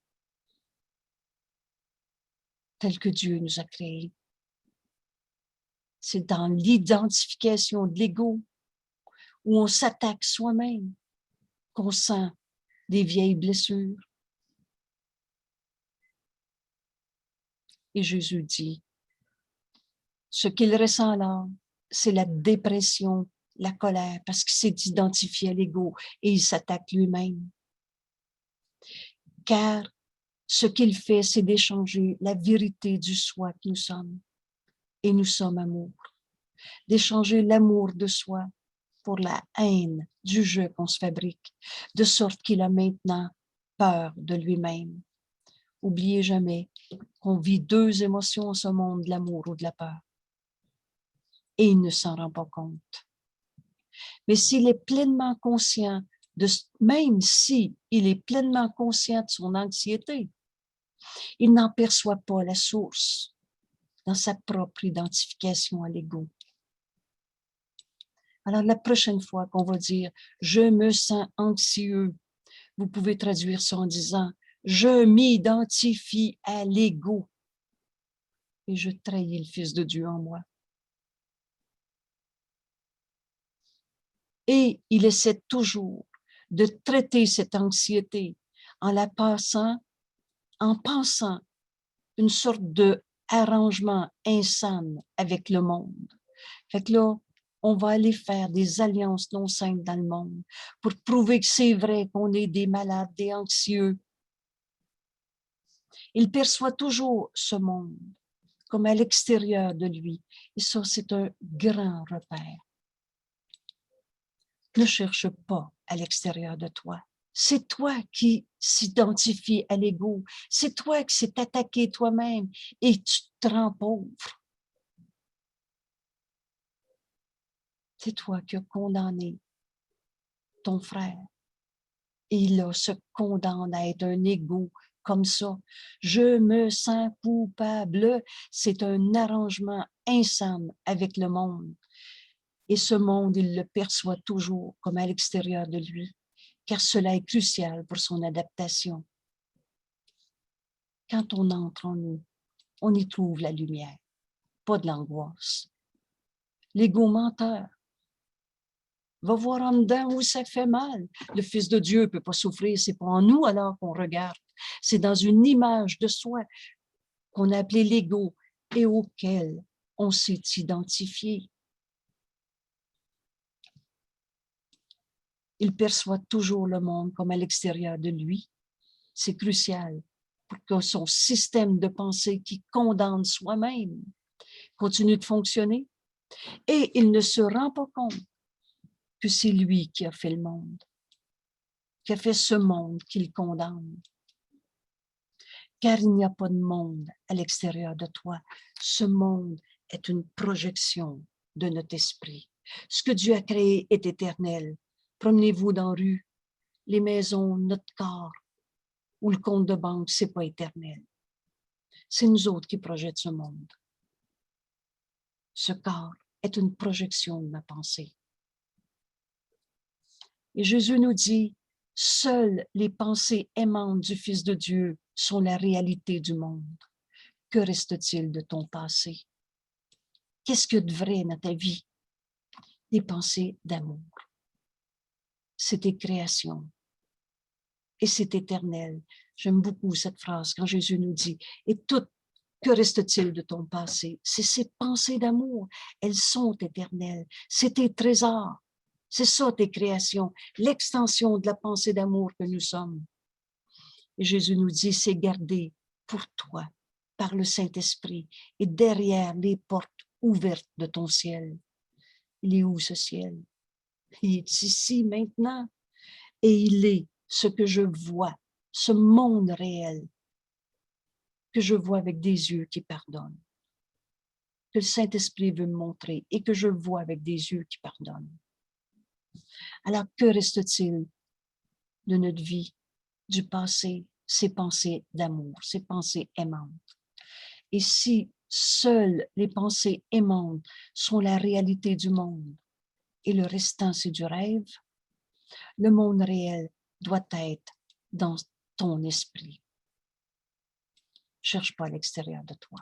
tel que Dieu nous a créés. C'est dans l'identification de l'ego où on s'attaque soi-même qu'on sent des vieilles blessures. Et Jésus dit, ce qu'il ressent là, c'est la dépression, la colère, parce qu'il s'est identifié à l'ego et il s'attaque lui-même. Car ce qu'il fait, c'est d'échanger la vérité du soi que nous sommes. Et nous sommes amour. D'échanger l'amour de soi pour la haine du jeu qu'on se fabrique, de sorte qu'il a maintenant peur de lui-même. Oubliez jamais qu'on vit deux émotions en ce monde, de l'amour ou de la peur. Et il ne s'en rend pas compte. Mais s'il est pleinement conscient, même s'il est pleinement conscient de son anxiété, il n'en perçoit pas la source dans sa propre identification à l'ego. Alors, la prochaine fois qu'on va dire « je me sens anxieux », vous pouvez traduire ça en disant « je m'identifie à l'ego et je trahis le Fils de Dieu en moi ». Et il essaie toujours de traiter cette anxiété en la passant, en pensant une sorte de arrangement insane avec le monde. Fait que là, on va aller faire des alliances non saines dans le monde pour prouver que c'est vrai qu'on est des malades, des anxieux. Il perçoit toujours ce monde comme à l'extérieur de lui. Et ça, c'est un grand repère. Ne cherche pas à l'extérieur de toi. C'est toi qui s'identifie à l'ego. C'est toi qui s'est attaqué toi-même et tu te rends pauvre. C'est toi qui as condamné ton frère. Et il se condamne à être un égo comme ça. Je me sens coupable. C'est un arrangement insane avec le monde. Et ce monde, il le perçoit toujours comme à l'extérieur de lui, car cela est crucial pour son adaptation. Quand on entre en nous, on y trouve la lumière, pas de l'angoisse. L'ego menteur va voir en dedans où ça fait mal. Le Fils de Dieu ne peut pas souffrir, c'est pas en nous alors qu'on regarde. C'est dans une image de soi qu'on a appelée l'ego et auquel on s'est identifié. Il perçoit toujours le monde comme à l'extérieur de lui. C'est crucial pour que son système de pensée qui condamne soi-même continue de fonctionner. Et il ne se rend pas compte que c'est lui qui a fait le monde, qui a fait ce monde qu'il condamne. Car il n'y a pas de monde à l'extérieur de toi. Ce monde est une projection de notre esprit. Ce que Dieu a créé est éternel. Promenez-vous dans la rue, les maisons, notre corps ou le compte de banque, ce n'est pas éternel. C'est nous autres qui projetons ce monde. Ce corps est une projection de ma pensée. Et Jésus nous dit, seules les pensées aimantes du Fils de Dieu sont la réalité du monde. Que reste-t-il de ton passé? Qu'est-ce que de vrai dans ta vie? Des pensées d'amour. C'est tes créations. Et c'est éternel. J'aime beaucoup cette phrase quand Jésus nous dit, et tout, que reste-t-il de ton passé? C'est ces pensées d'amour. Elles sont éternelles. C'est tes trésors. C'est ça tes créations. L'extension de la pensée d'amour que nous sommes. Et Jésus nous dit, c'est gardé pour toi par le Saint-Esprit et derrière les portes ouvertes de ton ciel. Il est où ce ciel? Il est ici maintenant et il est ce que je vois, ce monde réel que je vois avec des yeux qui pardonnent, que le Saint-Esprit veut me montrer et que je vois avec des yeux qui pardonnent. Alors, que reste-t-il de notre vie, du passé, ces pensées d'amour, ces pensées aimantes. Et si seules les pensées aimantes sont la réalité du monde et le restant c'est du rêve, le monde réel doit être dans ton esprit. Cherche pas à l'extérieur de toi.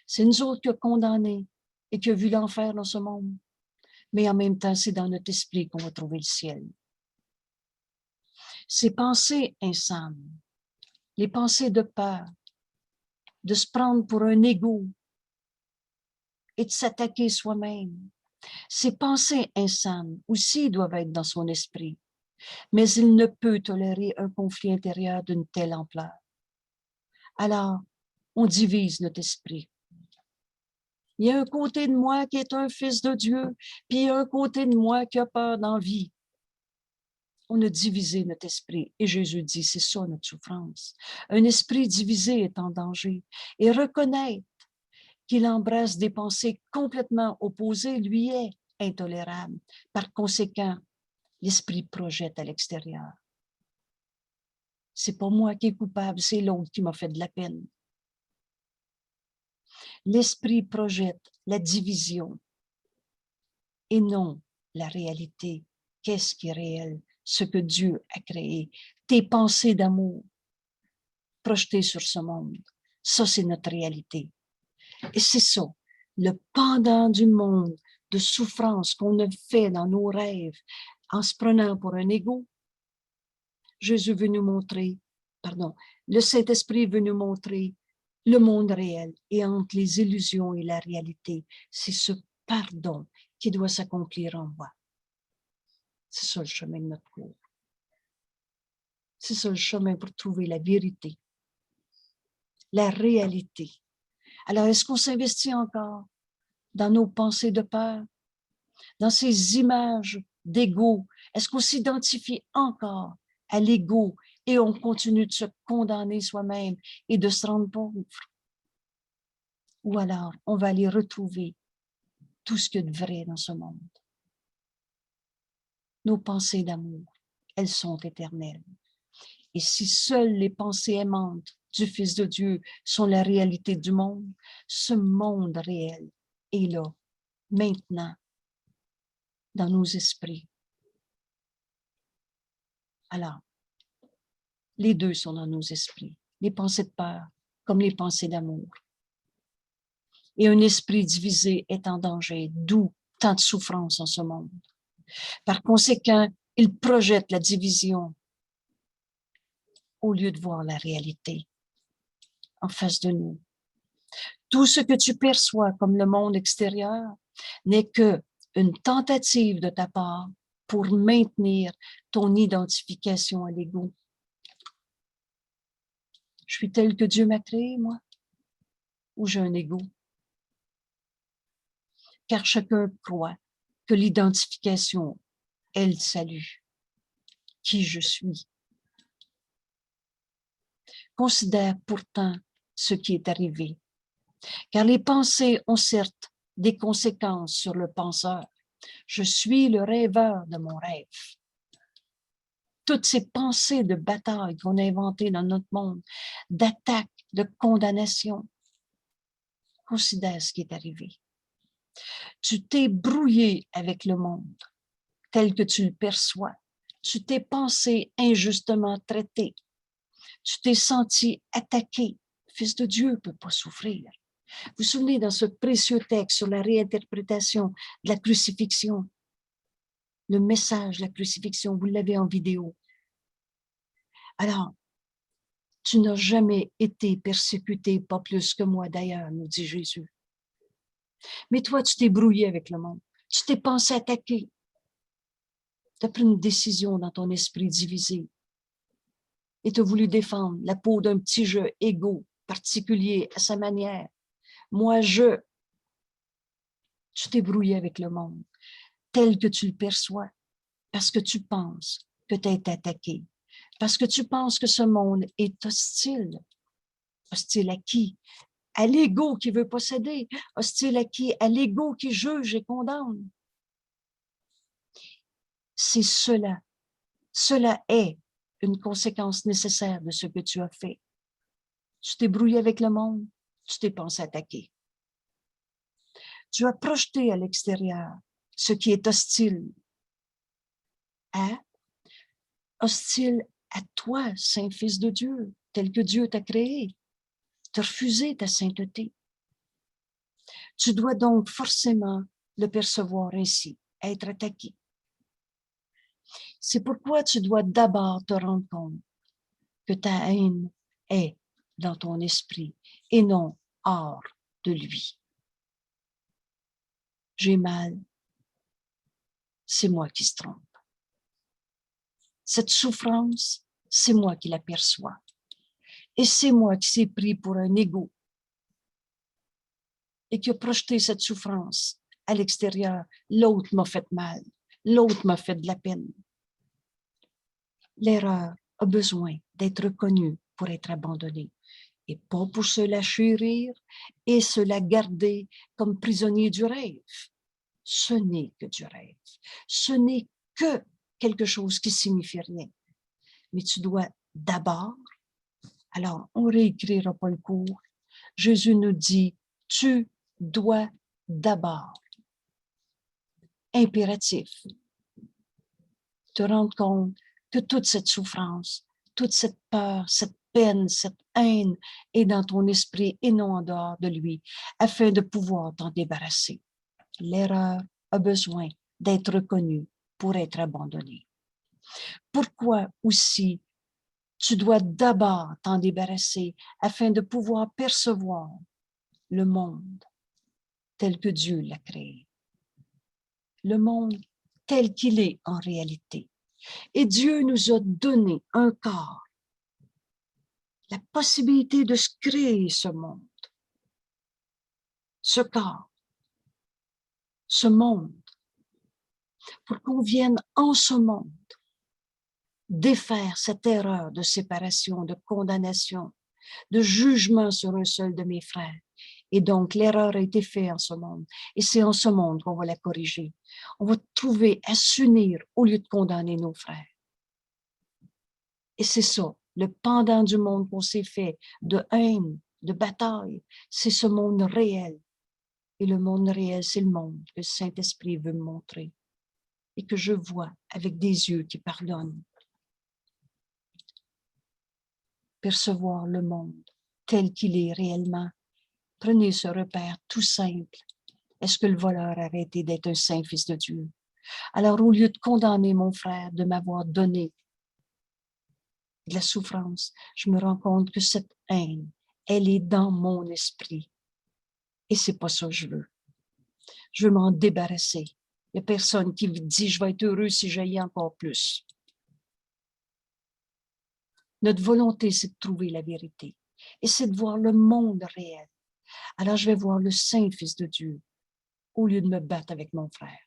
C'est nous autres qui avons condamné et qui avons vu l'enfer dans ce monde. Mais en même temps, c'est dans notre esprit qu'on va trouver le ciel. Ces pensées insanes, les pensées de peur, de se prendre pour un égo et de s'attaquer soi-même, ces pensées insanes aussi doivent être dans son esprit, mais il ne peut tolérer un conflit intérieur d'une telle ampleur. Alors, on divise notre esprit. Il y a un côté de moi qui est un fils de Dieu, puis il y a un côté de moi qui a peur d'envie. On a divisé notre esprit. Et Jésus dit, c'est ça notre souffrance. Un esprit divisé est en danger. Et reconnaître qu'il embrasse des pensées complètement opposées lui est intolérable. Par conséquent, l'esprit projette à l'extérieur. C'est pas moi qui est coupable, c'est l'autre qui m'a fait de la peine. L'esprit projette la division et non la réalité. Qu'est-ce qui est réel? Ce que Dieu a créé. Tes pensées d'amour projetées sur ce monde. Ça, c'est notre réalité. Et c'est ça, le pendant du monde de souffrance qu'on a fait dans nos rêves en se prenant pour un égo. Jésus veut nous montrer, le Saint-Esprit veut nous montrer le monde réel et entre les illusions et la réalité. C'est ce pardon qui doit s'accomplir en moi. C'est ça le chemin de notre cours. C'est ça le chemin pour trouver la vérité, la réalité. Alors, est-ce qu'on s'investit encore dans nos pensées de peur, dans ces images d'ego? Est-ce qu'on s'identifie encore à l'ego et on continue de se condamner soi-même et de se rendre pauvre? Ou alors, on va aller retrouver tout ce qu'il y a de vrai dans ce monde. Nos pensées d'amour, elles sont éternelles. Et si seules les pensées aimantes du Fils de Dieu sont la réalité du monde, ce monde réel est là, maintenant, dans nos esprits. Alors, les deux sont dans nos esprits, les pensées de peur comme les pensées d'amour. Et un esprit divisé est en danger, d'où tant de souffrance en ce monde. Par conséquent, il projette la division au lieu de voir la réalité en face de nous. Tout ce que tu perçois comme le monde extérieur n'est que une tentative de ta part pour maintenir ton identification à l'ego. Je suis tel que Dieu m'a créé, moi, ou j'ai un ego? Car chacun croit que l'identification est le salut. Qui je suis? Considère pourtant ce qui est arrivé. Car les pensées ont certes des conséquences sur le penseur. Je suis le rêveur de mon rêve. Toutes ces pensées de bataille qu'on a inventées dans notre monde, d'attaque, de condamnation, considère ce qui est arrivé. Tu t'es brouillé avec le monde tel que tu le perçois. Tu t'es pensé injustement traité. Tu t'es senti attaqué. Le Fils de Dieu ne peut pas souffrir. Vous vous souvenez dans ce précieux texte sur la réinterprétation de la crucifixion, le message de la crucifixion, vous l'avez en vidéo. Alors, tu n'as jamais été persécuté, pas plus que moi d'ailleurs, nous dit Jésus. Mais toi, tu t'es brouillé avec le monde. Tu t'es pensé attaqué. Tu as pris une décision dans ton esprit divisé. Et tu as voulu défendre la peau d'un petit jeu égaux, particulier, à sa manière. Moi, tu t'es brouillé avec le monde, tel que tu le perçois, parce que tu penses que tu as été attaqué, parce que tu penses que ce monde est hostile. Hostile à qui? À l'ego qui veut posséder. Hostile à qui? À l'ego qui juge et condamne. C'est cela. Cela est une conséquence nécessaire de ce que tu as fait. Tu t'es brouillé avec le monde, tu t'es pensé attaquer. Tu as projeté à l'extérieur ce qui est hostile à toi, Saint Fils de Dieu, tel que Dieu t'a créé. Tu as refusé ta sainteté. Tu dois donc forcément le percevoir ainsi, être attaqué. C'est pourquoi tu dois d'abord te rendre compte que ta haine est dans ton esprit et non hors de lui. J'ai mal, c'est moi qui se trompe. Cette souffrance, c'est moi qui l'aperçois. Et c'est moi qui s'est pris pour un égo et qui a projeté cette souffrance à l'extérieur. L'autre m'a fait mal, l'autre m'a fait de la peine. L'erreur a besoin d'être reconnue pour être abandonnée et pas pour se la chérir et se la garder comme prisonnier du rêve. Ce n'est que du rêve. Ce n'est que quelque chose qui signifie rien. Mais tu dois d'abord, alors on ne réécrira pas le cours, Jésus nous dit, tu dois d'abord, impératif, te rendre compte que toute cette souffrance, toute cette peur, cette peine, cette haine est dans ton esprit et non en dehors de lui, afin de pouvoir t'en débarrasser. L'erreur a besoin d'être reconnue pour être abandonnée. Pourquoi aussi tu dois d'abord t'en débarrasser afin de pouvoir percevoir le monde tel que Dieu l'a créé. Le monde tel qu'il est en réalité. Et Dieu nous a donné un corps, la possibilité de se créer ce monde, ce corps, ce monde, pour qu'on vienne en ce monde défaire cette erreur de séparation, de condamnation, de jugement sur un seul de mes frères. Et donc, l'erreur a été faite en ce monde. Et c'est en ce monde qu'on va la corriger. On va trouver à s'unir au lieu de condamner nos frères. Et c'est ça, le pendant du monde qu'on s'est fait, de haine, de bataille, c'est ce monde réel. Et le monde réel, c'est le monde que le Saint-Esprit veut me montrer et que je vois avec des yeux qui pardonnent. Percevoir le monde tel qu'il est réellement. Prenez ce repère tout simple. Est-ce que le voleur a arrêté d'être un saint fils de Dieu? Alors, au lieu de condamner mon frère de m'avoir donné de la souffrance, je me rends compte que cette haine, elle est dans mon esprit. Et c'est pas ça que je veux. Je veux m'en débarrasser. Il n'y a personne qui dit « je vais être heureux si j'aille encore plus ». Notre volonté, c'est de trouver la vérité. Et c'est de voir le monde réel. Alors, je vais voir le Saint Fils de Dieu au lieu de me battre avec mon frère.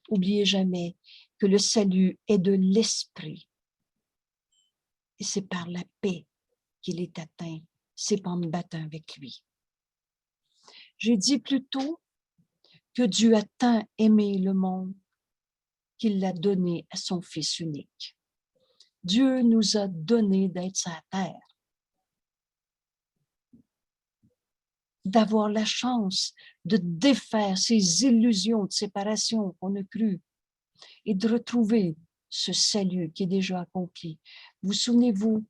Oubliez jamais que le salut est de l'esprit. Et c'est par la paix qu'il est atteint. C'est pas en me battant avec lui. J'ai dit plus tôt que Dieu a tant aimé le monde qu'il l'a donné à son Fils unique. Dieu nous a donné d'être sa terre, d'avoir la chance de défaire ces illusions de séparation qu'on a crues et de retrouver ce salut qui est déjà accompli. Vous souvenez-vous,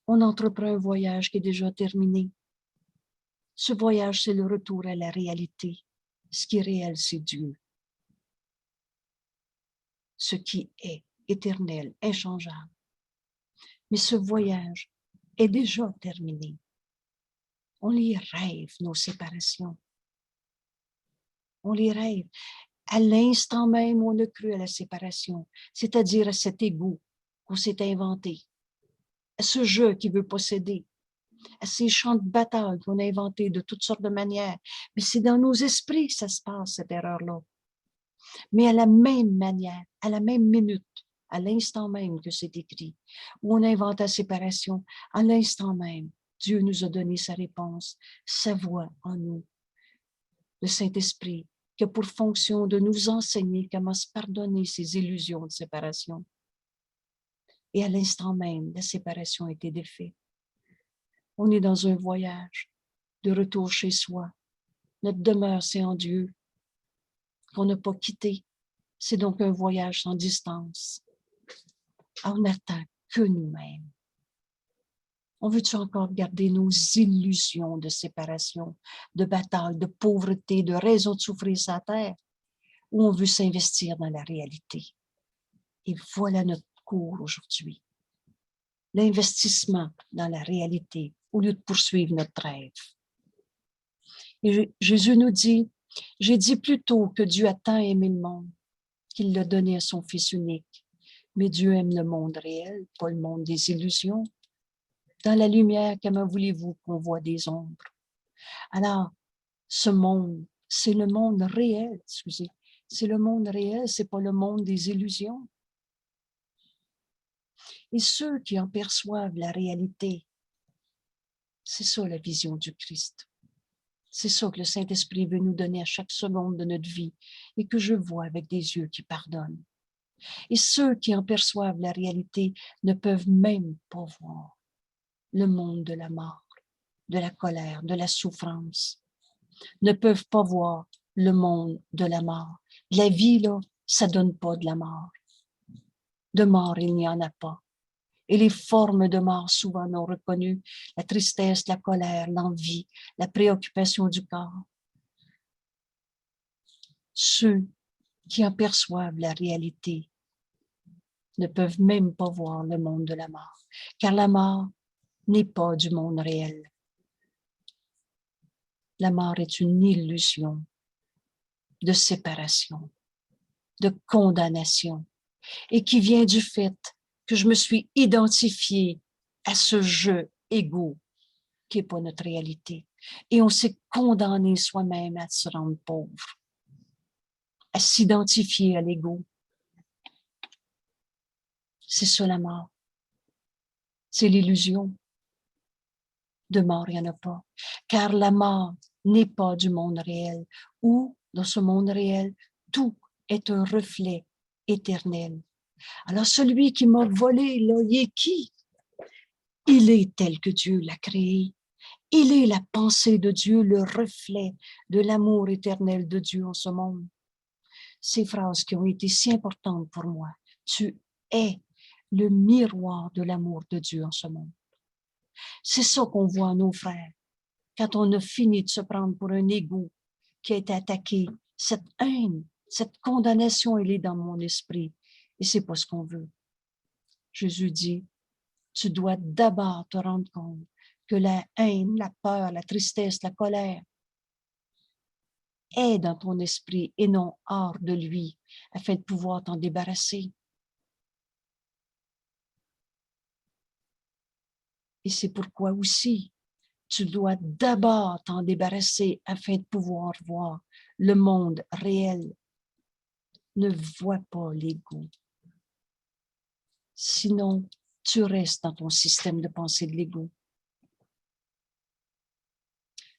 on entreprend un voyage qui est déjà terminé. Ce voyage, c'est le retour à la réalité. Ce qui est réel, c'est Dieu. Ce qui est éternel, inchangeable. Mais ce voyage est déjà terminé. On les rêve, nos séparations. On les rêve. À l'instant même où on a cru à la séparation, c'est-à-dire à cet égo qu'on s'est inventé, à ce jeu qui veut posséder, à ces champs de bataille qu'on a inventés de toutes sortes de manières. Mais c'est dans nos esprits que ça se passe, cette erreur-là. Mais à la même manière, à la même minute, à l'instant même que c'est écrit, où on invente la séparation, à l'instant même, Dieu nous a donné sa réponse, sa voix en nous. Le Saint-Esprit qui a pour fonction de nous enseigner comment se pardonner ces illusions de séparation Et à l'instant même, la séparation a été défaite. On est dans un voyage de retour chez soi. Notre demeure, c'est en Dieu, qu'on n'a pas quitté. C'est donc un voyage sans distance. On n'attend que nous-mêmes. On veut-tu encore garder nos illusions de séparation, de bataille, de pauvreté, de raison de souffrir sur la terre, ou on veut s'investir dans la réalité? Et voilà notre cours aujourd'hui. L'investissement dans la réalité au lieu de poursuivre notre rêve. Et Jésus nous dit, j'ai dit plutôt que Dieu a tant aimé le monde qu'il l'a donné à son Fils unique. Mais Dieu aime le monde réel, pas le monde des illusions. Dans la lumière, comment voulez-vous qu'on voit des ombres? Alors, ce monde, c'est le monde réel, excusez. C'est le monde réel, c'est pas le monde des illusions. Et ceux qui en perçoivent la réalité, c'est ça la vision du Christ. C'est ça que le Saint-Esprit veut nous donner à chaque seconde de notre vie et que je vois avec des yeux qui pardonnent. Et ceux qui en perçoivent la réalité ne peuvent même pas voir le monde de la mort, de la colère, de la souffrance, ne peuvent pas voir le monde de la mort. La vie, là, ça donne pas de la mort. De mort, il n'y en a pas. Et les formes de mort souvent non reconnues, la tristesse, la colère, l'envie, la préoccupation du corps. Ceux qui en perçoivent la réalité ne peuvent même pas voir le monde de la mort, car la mort n'est pas du monde réel. La mort est une illusion de séparation, de condamnation, et qui vient du fait que je me suis identifiée à ce jeu égaux qui n'est pas notre réalité. Et on s'est condamné soi-même à se rendre pauvre, à s'identifier à l'ego. C'est ça la mort. C'est l'illusion. De mort, il n'y en a pas. Car la mort n'est pas du monde réel, où, dans ce monde réel, tout est un reflet éternel. Alors, celui qui m'a volé, là, il est qui? Il est tel que Dieu l'a créé. Il est la pensée de Dieu, le reflet de l'amour éternel de Dieu en ce monde. Ces phrases qui ont été si importantes pour moi. Tu es le miroir de l'amour de Dieu en ce monde. C'est ça qu'on voit en nos frères. Quand on a fini de se prendre pour un égout qui a été attaqué, cette haine, cette condamnation, elle est dans mon esprit. Et c'est pas ce qu'on veut. Jésus dit, tu dois d'abord te rendre compte que la haine, la peur, la tristesse, la colère est dans ton esprit et non hors de lui, afin de pouvoir t'en débarrasser. Et c'est pourquoi aussi, tu dois d'abord t'en débarrasser afin de pouvoir voir le monde réel. Ne vois pas l'ego. Sinon, tu restes dans ton système de pensée de l'ego.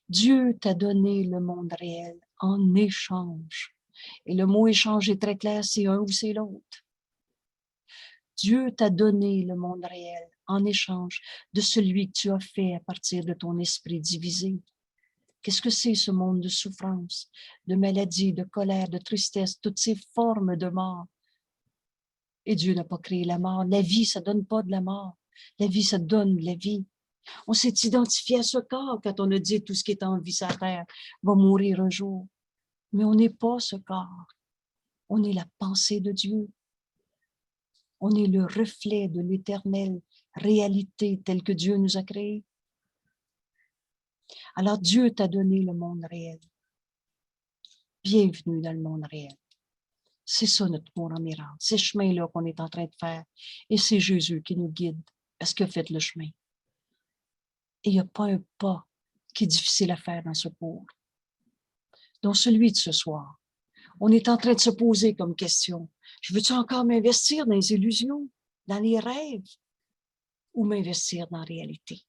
Dieu t'a donné le monde réel en échange. Et le mot échange est très clair, c'est un ou c'est l'autre. Dieu t'a donné le monde réel en échange de celui que tu as fait à partir de ton esprit divisé. Qu'est-ce que c'est ce monde de souffrance, de maladie, de colère, de tristesse, toutes ces formes de mort? Et Dieu n'a pas créé la mort. La vie, ça donne pas de la mort. La vie, ça donne de la vie. On s'est identifié à ce corps quand on a dit tout ce qui est en vie sur la terre va mourir un jour. Mais on n'est pas ce corps. On est la pensée de Dieu. On est le reflet de l'éternelle réalité telle que Dieu nous a créés. Alors Dieu t'a donné le monde réel. Bienvenue dans le monde réel. C'est ça notre cours en miracle. C'est ce chemin-là qu'on est en train de faire. Et c'est Jésus qui nous guide parce qu'il a fait le chemin. Et il n'y a pas un pas qui est difficile à faire dans ce cours. Donc celui de ce soir, on est en train de se poser comme question. Je veux-tu encore m'investir dans les illusions, dans les rêves, ou m'investir dans la réalité?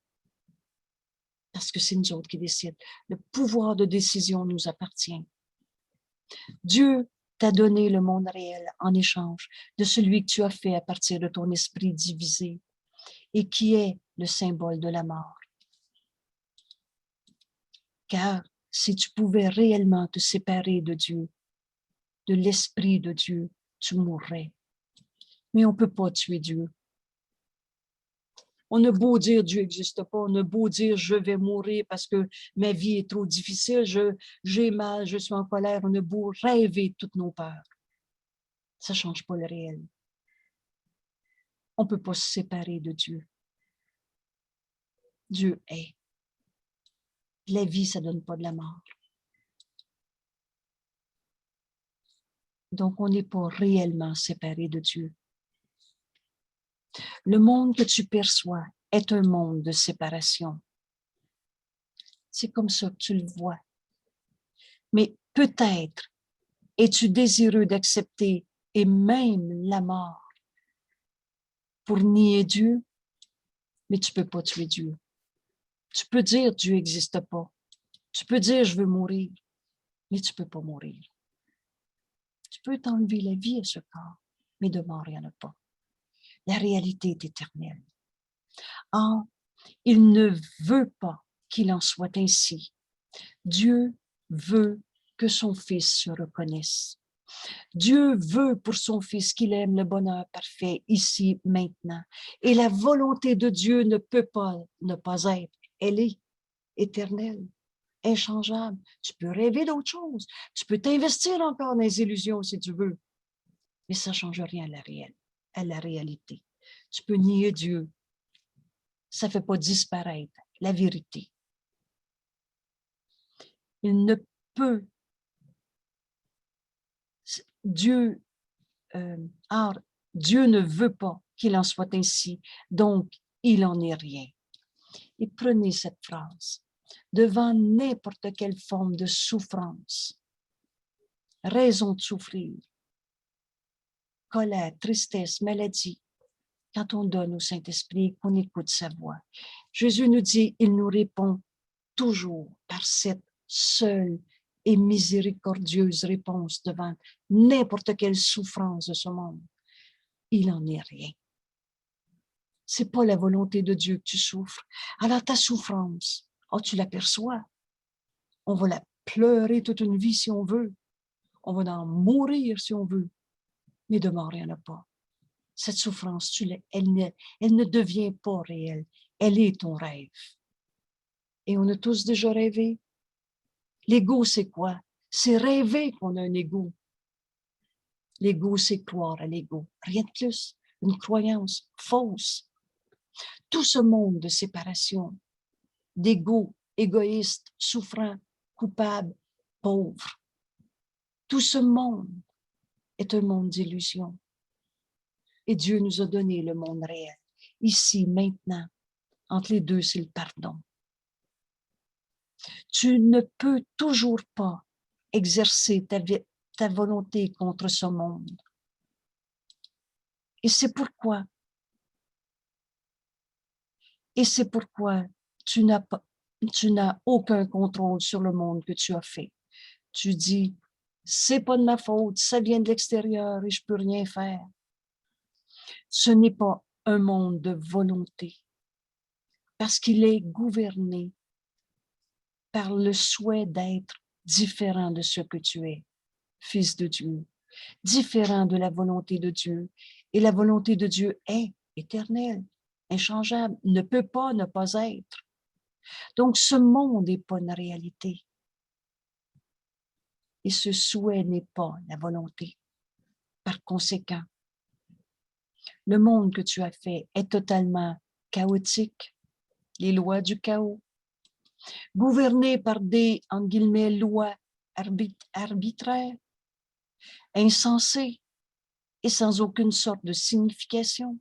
Parce que c'est nous autres qui décident. Le pouvoir de décision nous appartient. Dieu t'a donné le monde réel en échange de celui que tu as fait à partir de ton esprit divisé et qui est le symbole de la mort. Car si tu pouvais réellement te séparer de Dieu, de l'Esprit de Dieu, tu mourrais. Mais on ne peut pas tuer Dieu. On a beau dire Dieu n'existe pas, on a beau dire je vais mourir parce que ma vie est trop difficile, j'ai mal, je suis en colère, on a beau rêver toutes nos peurs. Ça ne change pas le réel. On ne peut pas se séparer de Dieu. Dieu est. La vie, ça ne donne pas de la mort. Donc, on n'est pas réellement séparé de Dieu. Le monde que tu perçois est un monde de séparation. C'est comme ça que tu le vois. Mais peut-être es-tu désireux d'accepter et même la mort pour nier Dieu, mais tu ne peux pas tuer Dieu. Tu peux dire Dieu n'existe pas. Tu peux dire je veux mourir, mais tu ne peux pas mourir. Tu peux t'enlever la vie à ce corps, mais de mort, il n'y en a pas. La réalité est éternelle. Or, il ne veut pas qu'il en soit ainsi. Dieu veut que son Fils se reconnaisse. Dieu veut pour son Fils qu'il aime le bonheur parfait ici, maintenant. Et la volonté de Dieu ne peut pas ne pas être. Elle est éternelle, inchangeable. Tu peux rêver d'autre chose. Tu peux t'investir encore dans les illusions si tu veux. Mais ça ne change rien à la réalité. Tu peux nier Dieu. Ça ne fait pas disparaître la vérité. Il ne peut. Dieu ne veut pas qu'il en soit ainsi, donc il n'en est rien. Et prenez cette phrase. Devant n'importe quelle forme de souffrance, raison de souffrir, colère, tristesse, maladie, quand on donne au Saint-Esprit, qu'on écoute sa voix, Jésus nous dit, il nous répond toujours par cette seule et miséricordieuse réponse devant n'importe quelle souffrance de ce monde. Il n'en est rien. C'est pas la volonté de Dieu que tu souffres. Alors ta souffrance, tu l'aperçois. On va la pleurer toute une vie si on veut. On va en mourir si on veut. Mais de mort, il n'y en a pas. Cette souffrance, elle ne devient pas réelle. Elle est ton rêve. Et on a tous déjà rêvé. L'ego, c'est quoi? C'est rêver qu'on a un ego. L'ego, c'est croire à l'ego. Rien de plus. Une croyance fausse. Tout ce monde de séparation, d'ego, égoïste, souffrant, coupable, pauvre. Tout ce monde est un monde d'illusion. Et Dieu nous a donné le monde réel. Ici, maintenant, entre les deux, c'est le pardon. Tu ne peux toujours pas exercer ta volonté contre ce monde. Et c'est pourquoi tu n'as aucun contrôle sur le monde que tu as fait. Tu dis, c'est pas de ma faute, ça vient de l'extérieur et je peux rien faire. Ce n'est pas un monde de volonté, parce qu'il est gouverné par le souhait d'être différent de ce que tu es, fils de Dieu, différent de la volonté de Dieu. Et la volonté de Dieu est éternelle, inchangeable, ne peut pas ne pas être. Donc, ce monde n'est pas une réalité. Et ce souhait n'est pas la volonté. Par conséquent, le monde que tu as fait est totalement chaotique, les lois du chaos, gouverné par des, entre guillemets, lois arbitraires, insensées et sans aucune sorte de signification,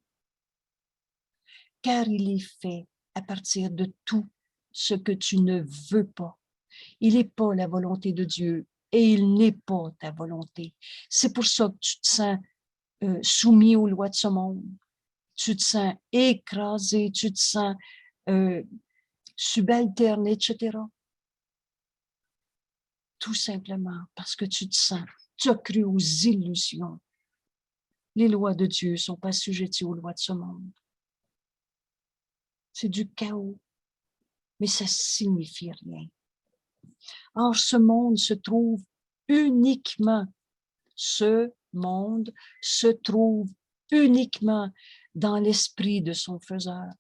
car il est fait à partir de tout ce que tu ne veux pas. Il n'est pas la volonté de Dieu et il n'est pas ta volonté. C'est pour ça que tu te sens soumis aux lois de ce monde. Tu te sens écrasé, tu te sens subalterne, etc. Tout simplement parce que tu te sens Tu as cru aux illusions. Les lois de Dieu ne sont pas assujetties aux lois de ce monde. C'est du chaos, mais ça ne signifie rien. Or, ce monde se trouve uniquement dans l'esprit de son faiseur,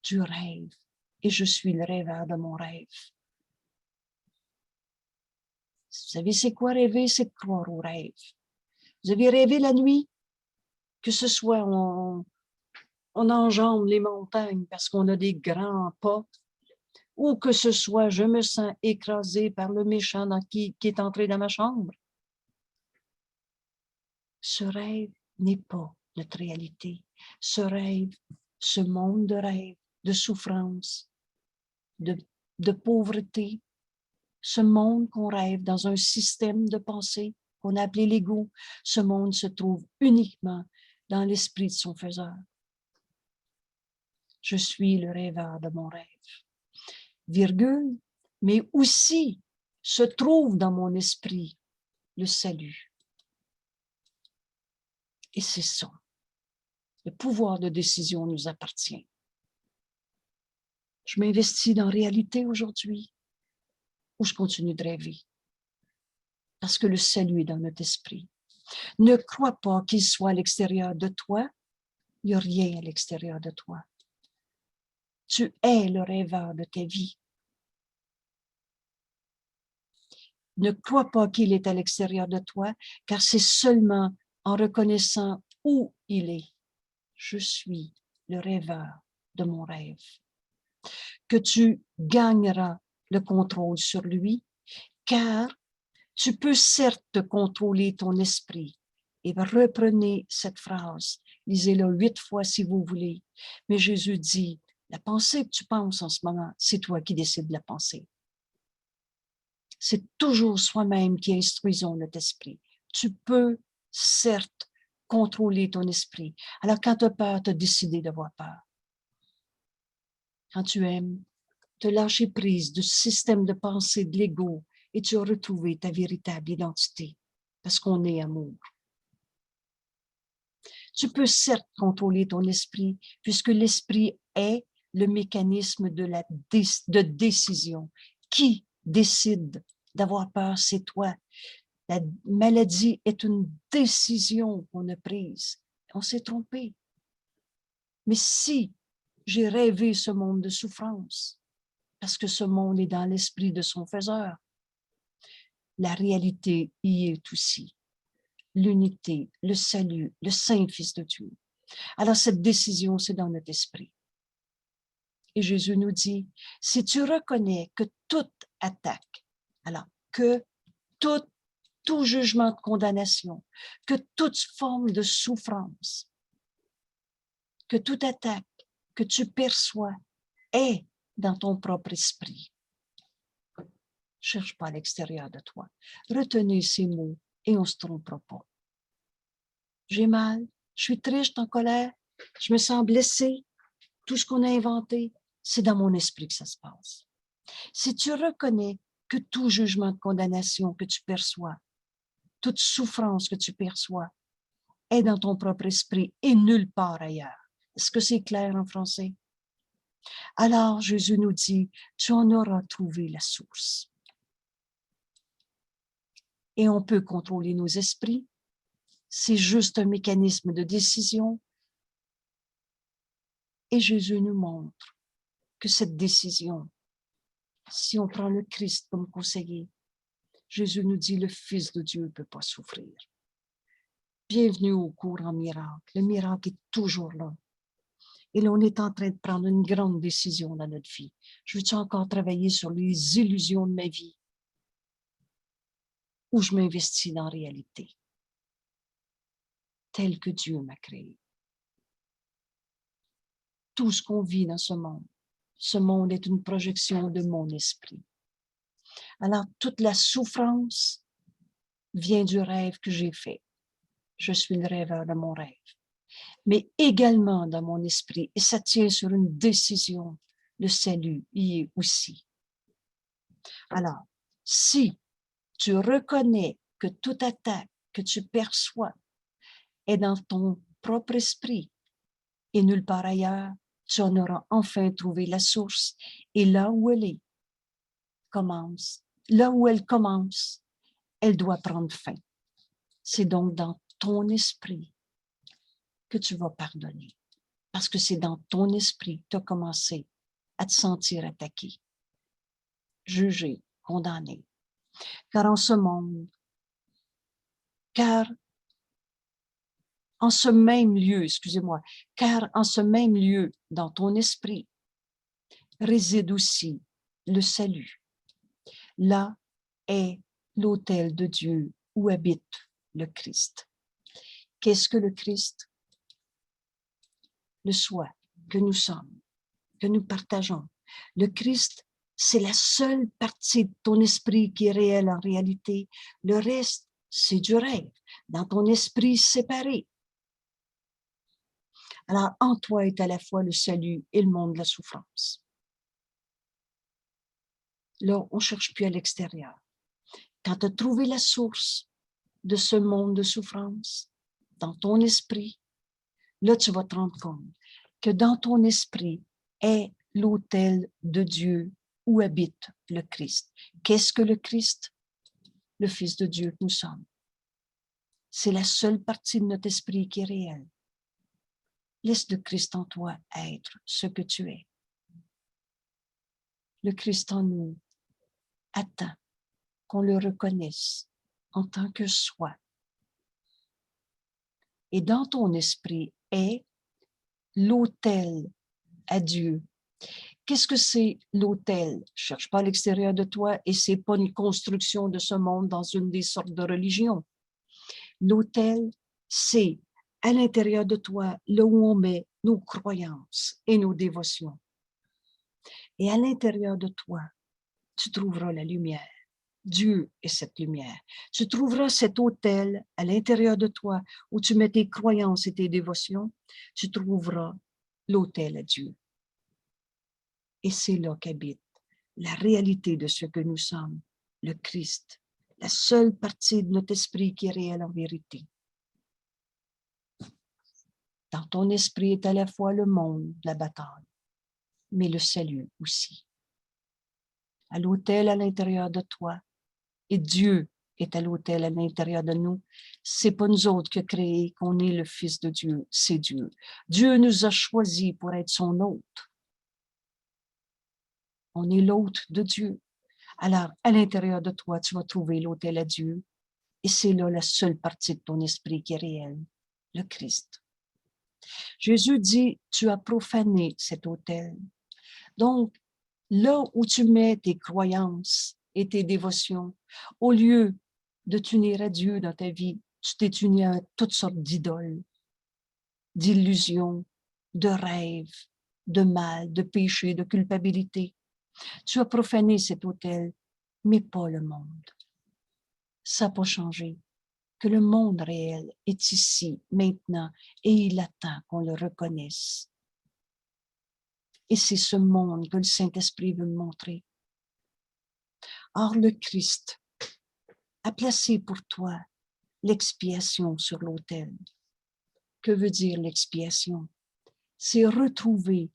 du rêve. Et je suis le rêveur de mon rêve. Vous savez, c'est quoi rêver? C'est de croire au rêve. Vous avez rêvé la nuit? Que ce soit on enjambe les montagnes parce qu'on a des grands pas, ou que ce soit je me sens écrasé par le méchant qui est entré dans ma chambre. Ce rêve n'est pas notre réalité. Ce rêve, ce monde de rêve, de souffrance, de pauvreté, ce monde qu'on rêve dans un système de pensée qu'on a appelé l'ego, ce monde se trouve uniquement dans l'esprit de son faiseur. Je suis le rêveur de mon rêve. Virgule, mais aussi se trouve dans mon esprit le salut. Et c'est ça. Le pouvoir de décision nous appartient. Je m'investis dans la réalité aujourd'hui ou je continue de rêver. Parce que le salut est dans notre esprit. Ne crois pas qu'il soit à l'extérieur de toi. Il n'y a rien à l'extérieur de toi. Tu es le rêveur de ta vie. Ne crois pas qu'il est à l'extérieur de toi, car c'est seulement en reconnaissant où il est. Je suis le rêveur de mon rêve. Que tu gagneras le contrôle sur lui, car tu peux certes contrôler ton esprit. Et reprenez cette phrase, lisez-la 8 fois si vous voulez. Mais Jésus dit, la pensée que tu penses en ce moment, c'est toi qui décides de la penser. C'est toujours soi-même qui instruisons notre esprit. Tu peux certes contrôler ton esprit. Alors quand tu as peur, tu as décidé d'avoir peur. Quand tu aimes, te lâcher prise du système de pensée de l'ego et tu as retrouvé ta véritable identité parce qu'on est amour. Tu peux certes contrôler ton esprit puisque l'esprit est le mécanisme de décision. Qui décide d'avoir peur? C'est toi. La maladie est une décision qu'on a prise. On s'est trompé. Mais si j'ai rêvé ce monde de souffrance, parce que ce monde est dans l'esprit de son faiseur, la réalité y est aussi. L'unité, le salut, le Saint-Fils de Dieu. Alors cette décision, c'est dans notre esprit. Et Jésus nous dit, si tu reconnais que toute attaque, alors que tout jugement de condamnation, que toute forme de souffrance, que toute attaque que tu perçois est dans ton propre esprit. Cherche pas à l'extérieur de toi. Retenez ces mots et on ne se trompera pas. J'ai mal, je suis triste, en colère, je me sens blessée. Tout ce qu'on a inventé, c'est dans mon esprit que ça se passe. Si tu reconnais que tout jugement de condamnation que tu perçois, toute souffrance que tu perçois est dans ton propre esprit et nulle part ailleurs. Est-ce que c'est clair en français? Alors, Jésus nous dit, tu en auras trouvé la source. Et on peut contrôler nos esprits. C'est juste un mécanisme de décision. Et Jésus nous montre que cette décision, si on prend le Christ comme conseiller, Jésus nous dit, le Fils de Dieu ne peut pas souffrir. Bienvenue au cours en miracle. Le miracle est toujours là. Et là, on est en train de prendre une grande décision dans notre vie. Je veux-tu encore travailler sur les illusions de ma vie? Ou je m'investis dans la réalité, telle que Dieu m'a créé. Tout ce qu'on vit dans ce monde est une projection de mon esprit. Alors, toute la souffrance vient du rêve que j'ai fait. Je suis le rêveur de mon rêve. Mais également dans mon esprit, et ça tient sur une décision, le salut y est aussi. Alors, si tu reconnais que toute attaque que tu perçois est dans ton propre esprit et nulle part ailleurs, tu en auras enfin trouvé la source. Et là où elle est, là où elle commence, elle doit prendre fin. C'est donc dans ton esprit que tu vas pardonner. Parce que c'est dans ton esprit que tu as commencé à te sentir attaqué, jugé, condamné. Car en ce monde, car en ce même lieu, dans ton esprit, réside aussi le salut. Là est l'autel de Dieu où habite le Christ. Qu'est-ce que le Christ? Le soi que nous sommes, que nous partageons. Le Christ, c'est la seule partie de ton esprit qui est réelle en réalité. Le reste, c'est du rêve, dans ton esprit séparé. Alors, en toi est à la fois le salut et le monde de la souffrance. Là, on ne cherche plus à l'extérieur. Quand tu as trouvé la source de ce monde de souffrance, dans ton esprit, là, tu vas te rendre compte que dans ton esprit est l'autel de Dieu où habite le Christ. Qu'est-ce que le Christ? Le Fils de Dieu que nous sommes. C'est la seule partie de notre esprit qui est réelle. Laisse le Christ en toi être ce que tu es. Le Christ en nous attend qu'on le reconnaisse en tant que soi. Et dans ton esprit est l'autel à Dieu. Qu'est-ce que c'est l'autel? Cherche pas à l'extérieur de toi et c'est pas une construction de ce monde dans une des sortes de religions. L'autel, c'est à l'intérieur de toi, là où on met nos croyances et nos dévotions. Et à l'intérieur de toi, tu trouveras la lumière. Dieu est cette lumière. Tu trouveras cet autel à l'intérieur de toi où tu mets tes croyances et tes dévotions. Tu trouveras l'autel à Dieu. Et c'est là qu'habite la réalité de ce que nous sommes, le Christ, la seule partie de notre esprit qui est réelle en vérité. Dans ton esprit est à la fois le monde, la bataille, mais le salut aussi. À l'autel à l'intérieur de toi, et Dieu est à l'autel à l'intérieur de nous. C'est pas nous autres qui a créé qu'on est le Fils de Dieu, c'est Dieu. Dieu nous a choisis pour être son hôte. On est l'hôte de Dieu. Alors, à l'intérieur de toi, tu vas trouver l'autel à Dieu. Et c'est là la seule partie de ton esprit qui est réelle, le Christ. Jésus dit, tu as profané cet autel. Donc, là où tu mets tes croyances et tes dévotions, au lieu de t'unir à Dieu dans ta vie, tu t'es uni à toutes sortes d'idoles, d'illusions, de rêves, de mal, de péché, de culpabilité. Tu as profané cet autel, mais pas le monde. Ça n'a pas changé. Que le monde réel est ici, maintenant, et il attend qu'on le reconnaisse. Et c'est ce monde que le Saint-Esprit veut me montrer. Or, le Christ a placé pour toi l'expiation sur l'autel. Que veut dire l'expiation? C'est retrouver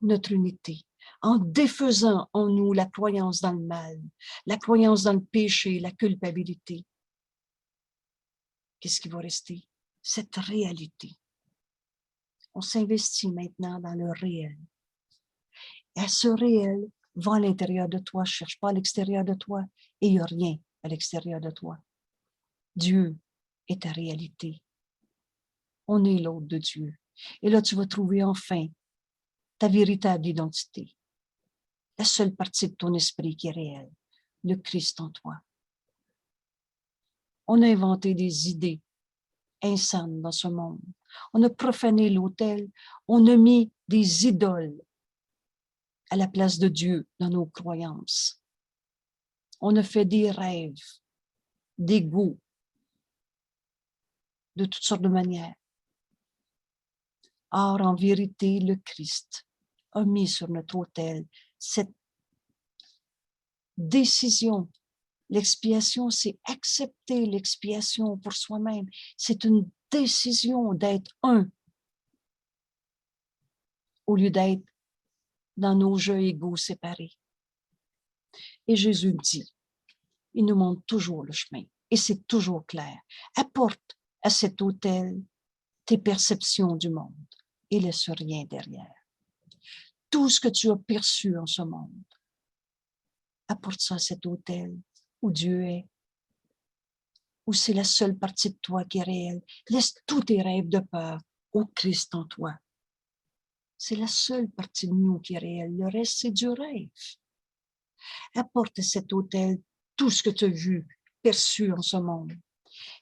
notre unité en défaisant en nous la croyance dans le mal, la croyance dans le péché, la culpabilité. Qu'est-ce qui va rester? Cette réalité. On s'investit maintenant dans le réel. Et ce réel va à l'intérieur de toi, cherche pas à l'extérieur de toi, et il n'y a rien à l'extérieur de toi. Dieu est ta réalité. On est l'autre de Dieu. Et là, tu vas trouver enfin ta véritable identité. La seule partie de ton esprit qui est réelle, le Christ en toi. On a inventé des idées insanes dans ce monde. On a profané l'autel. On a mis des idoles à la place de Dieu dans nos croyances. On a fait des rêves, des goûts, de toutes sortes de manières. Or, en vérité, le Christ a mis sur notre autel cette décision L'expiation, c'est accepter l'expiation pour soi-même. C'est une décision d'être un au lieu d'être dans nos jeux égaux séparés. Et Jésus dit, il nous montre toujours le chemin et c'est toujours clair. Apporte à cet autel tes perceptions du monde et laisse rien derrière. Tout ce que tu as perçu en ce monde, apporte ça à cet autel où Dieu est, où c'est la seule partie de toi qui est réelle. Laisse tous tes rêves de peur au Christ en toi. C'est la seule partie de nous qui est réelle. Le reste, c'est du rêve. Apporte à cet autel tout ce que tu as vu, perçu en ce monde,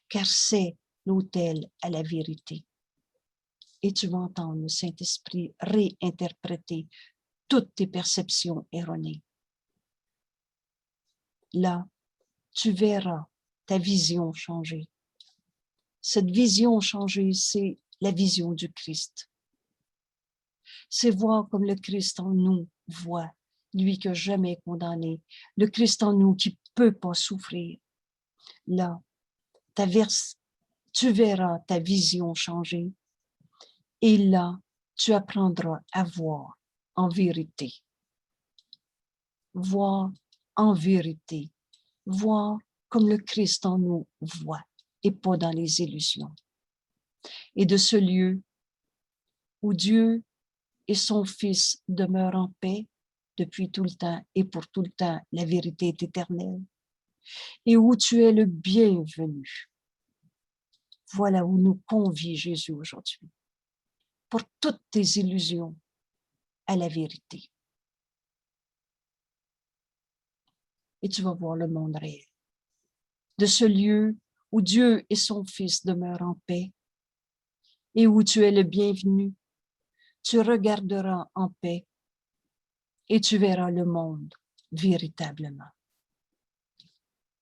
car c'est l'autel à la vérité. Et tu vas entendre le Saint-Esprit réinterpréter toutes tes perceptions erronées. Là, tu verras ta vision changer. Cette vision changée, c'est la vision du Christ. C'est voir comme le Christ en nous voit, lui qui n'a jamais condamné, le Christ en nous qui ne peut pas souffrir. Là, tu verras ta vision changer et là, tu apprendras à voir en vérité. Voir en vérité. Voir comme le Christ en nous voit et pas dans les illusions. Et de ce lieu où Dieu et son Fils demeurent en paix depuis tout le temps et pour tout le temps, la vérité est éternelle, et où tu es le bienvenu. Voilà où nous convie Jésus aujourd'hui, pour toutes tes illusions à la vérité. Et tu vas voir le monde réel. De ce lieu où Dieu et son Fils demeurent en paix, et où tu es le bienvenu, tu regarderas en paix et tu verras le monde véritablement.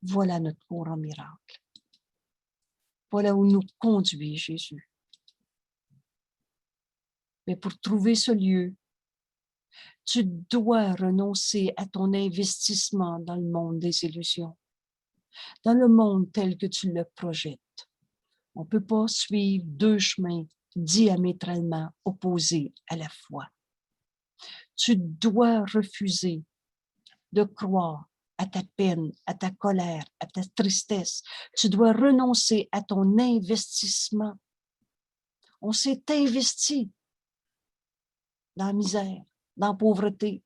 Voilà notre cours en miracle. Voilà où nous conduit Jésus. Mais pour trouver ce lieu, tu dois renoncer à ton investissement dans le monde des illusions, dans le monde tel que tu le projettes. On ne peut pas suivre deux chemins diamétralement opposés à la fois. Tu dois refuser de croire à ta peine, à ta colère, à ta tristesse. Tu dois renoncer à ton investissement. On s'est investi dans la misère, dans la pauvreté,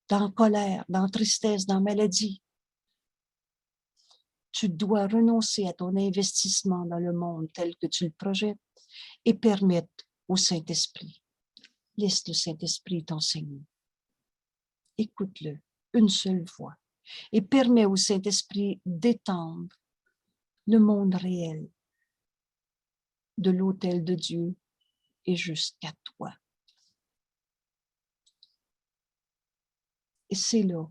dans la colère, dans la tristesse, dans la maladie. Tu dois renoncer à ton investissement dans le monde tel que tu le projettes et permettre au Saint-Esprit. Laisse le Saint-Esprit t'enseigner. Écoute-le une seule fois et permets au Saint-Esprit d'étendre le monde réel de l'autel de Dieu et jusqu'à toi. Et c'est là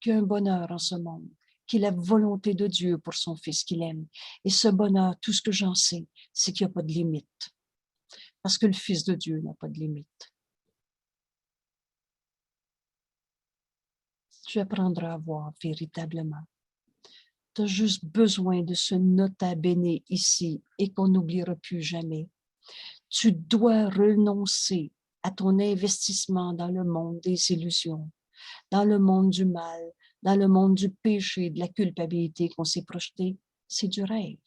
qu'il y a un bonheur en ce monde, qui est la volonté de Dieu pour son Fils qu'il aime. Et ce bonheur, tout ce que j'en sais, c'est qu'il n'y a pas de limite. Parce que le Fils de Dieu n'a pas de limite. Tu apprendras à voir véritablement. Tu as juste besoin de ce nota bene ici et qu'on n'oubliera plus jamais. Tu dois renoncer à ton investissement dans le monde des illusions, dans le monde du mal, dans le monde du péché, de la culpabilité qu'on s'est projeté. C'est du rêve.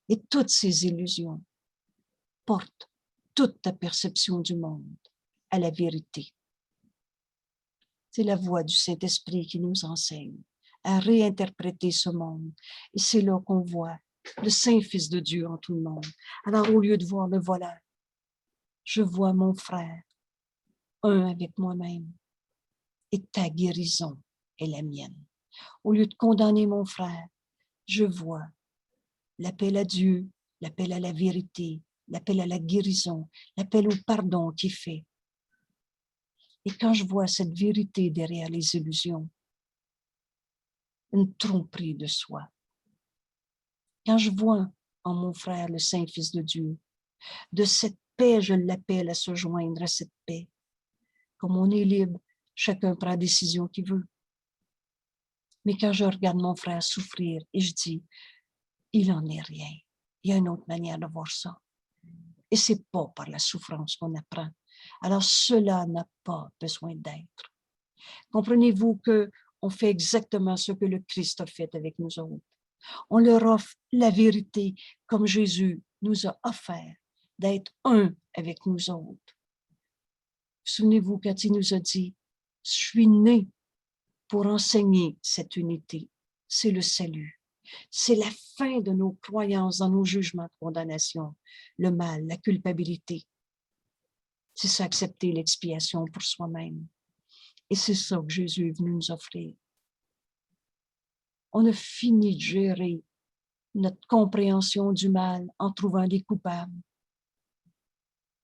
Et toutes ces illusions portent toute ta perception du monde à la vérité. C'est la voix du Saint-Esprit qui nous enseigne à réinterpréter ce monde. Et c'est là qu'on voit le Saint-Fils de Dieu en tout le monde. Alors, au lieu de voir le voleur, je vois mon frère, un avec moi-même, et ta guérison est la mienne. Au lieu de condamner mon frère, je vois l'appel à Dieu, l'appel à la vérité, l'appel à la guérison, l'appel au pardon qui fait. Et quand je vois cette vérité derrière les illusions, une tromperie de soi. Quand je vois en mon frère le Saint-Fils de Dieu, de cette paix, je l'appelle à se joindre à cette paix. Comme on est libre, chacun prend la décision qu'il veut. Mais quand je regarde mon frère souffrir et je dis, il en est rien. Il y a une autre manière de voir ça. Et c'est pas par la souffrance qu'on apprend. Alors cela n'a pas besoin d'être. Comprenez-vous que on fait exactement ce que le Christ a fait avec nous autres. On leur offre la vérité comme Jésus nous a offert d'être un avec nous autres. Souvenez-vous quand il nous a dit, je suis né pour enseigner cette unité. C'est le salut. C'est la fin de nos croyances dans nos jugements de condamnation, le mal, la culpabilité. C'est ça, accepter l'expiation pour soi-même. Et c'est ça que Jésus est venu nous offrir. On a fini de gérer notre compréhension du mal en trouvant des coupables.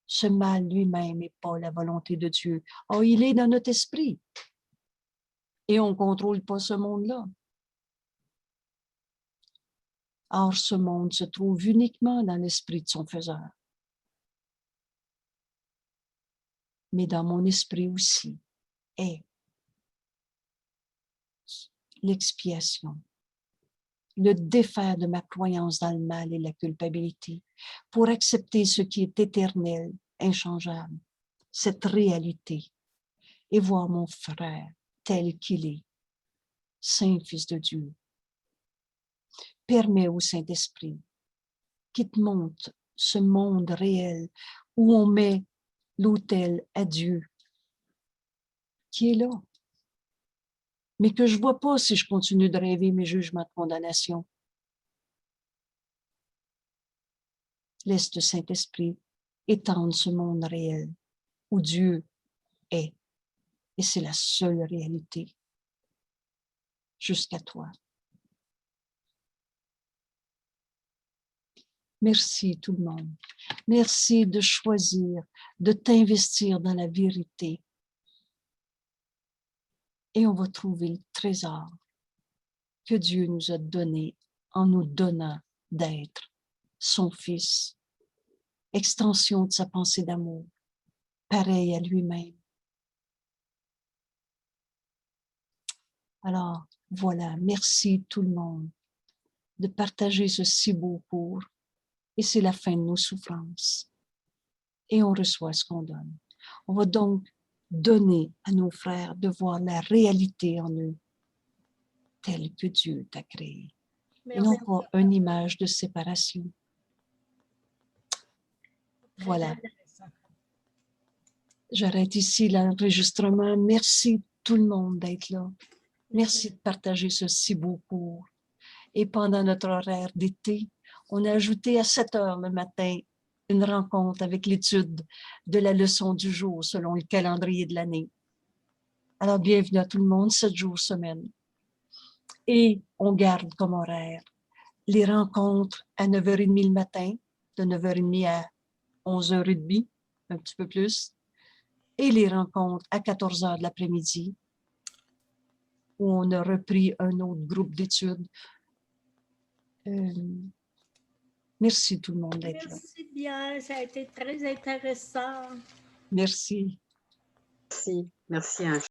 Ce mal lui-même n'est pas la volonté de Dieu. Oh, il est dans notre esprit. Et on ne contrôle pas ce monde-là. Or, ce monde se trouve uniquement dans l'esprit de son faiseur. Mais dans mon esprit aussi est l'expiation, le défaire de ma croyance dans le mal et la culpabilité pour accepter ce qui est éternel, inchangeable, cette réalité, et voir mon frère tel qu'il est, Saint Fils de Dieu. Permets au Saint-Esprit qu'il te montre ce monde réel où on met l'autel à Dieu, qui est là, mais que je ne vois pas si je continue de rêver mes jugements de condamnation. Laisse le Saint-Esprit étendre ce monde réel où Dieu est. Et c'est la seule réalité jusqu'à toi. Merci tout le monde. Merci de choisir, de t'investir dans la vérité. Et on va trouver le trésor que Dieu nous a donné en nous donnant d'être son Fils, extension de sa pensée d'amour, pareil à lui-même. Alors, voilà, merci tout le monde de partager ce si beau cours. Et c'est la fin de nos souffrances. Et on reçoit ce qu'on donne. On va donc donner à nos frères de voir la réalité en eux, telle que Dieu t'a créée. Et non pas une image de séparation. Voilà. J'arrête ici l'enregistrement. Merci tout le monde d'être là. Merci de partager ce si beau cours. Et pendant notre horaire d'été, on a ajouté à 7 heures le matin une rencontre avec l'étude de la leçon du jour selon le calendrier de l'année. Alors, bienvenue à tout le monde, 7 jours semaine. Et on garde comme horaire les rencontres à 9h30 le matin, de 9h30 à 11h30, un petit peu plus, et les rencontres à 14h de l'après-midi, où on a repris un autre groupe d'études. Merci tout le monde d'être là. Merci bien, ça a été très intéressant. Merci. Merci, merci.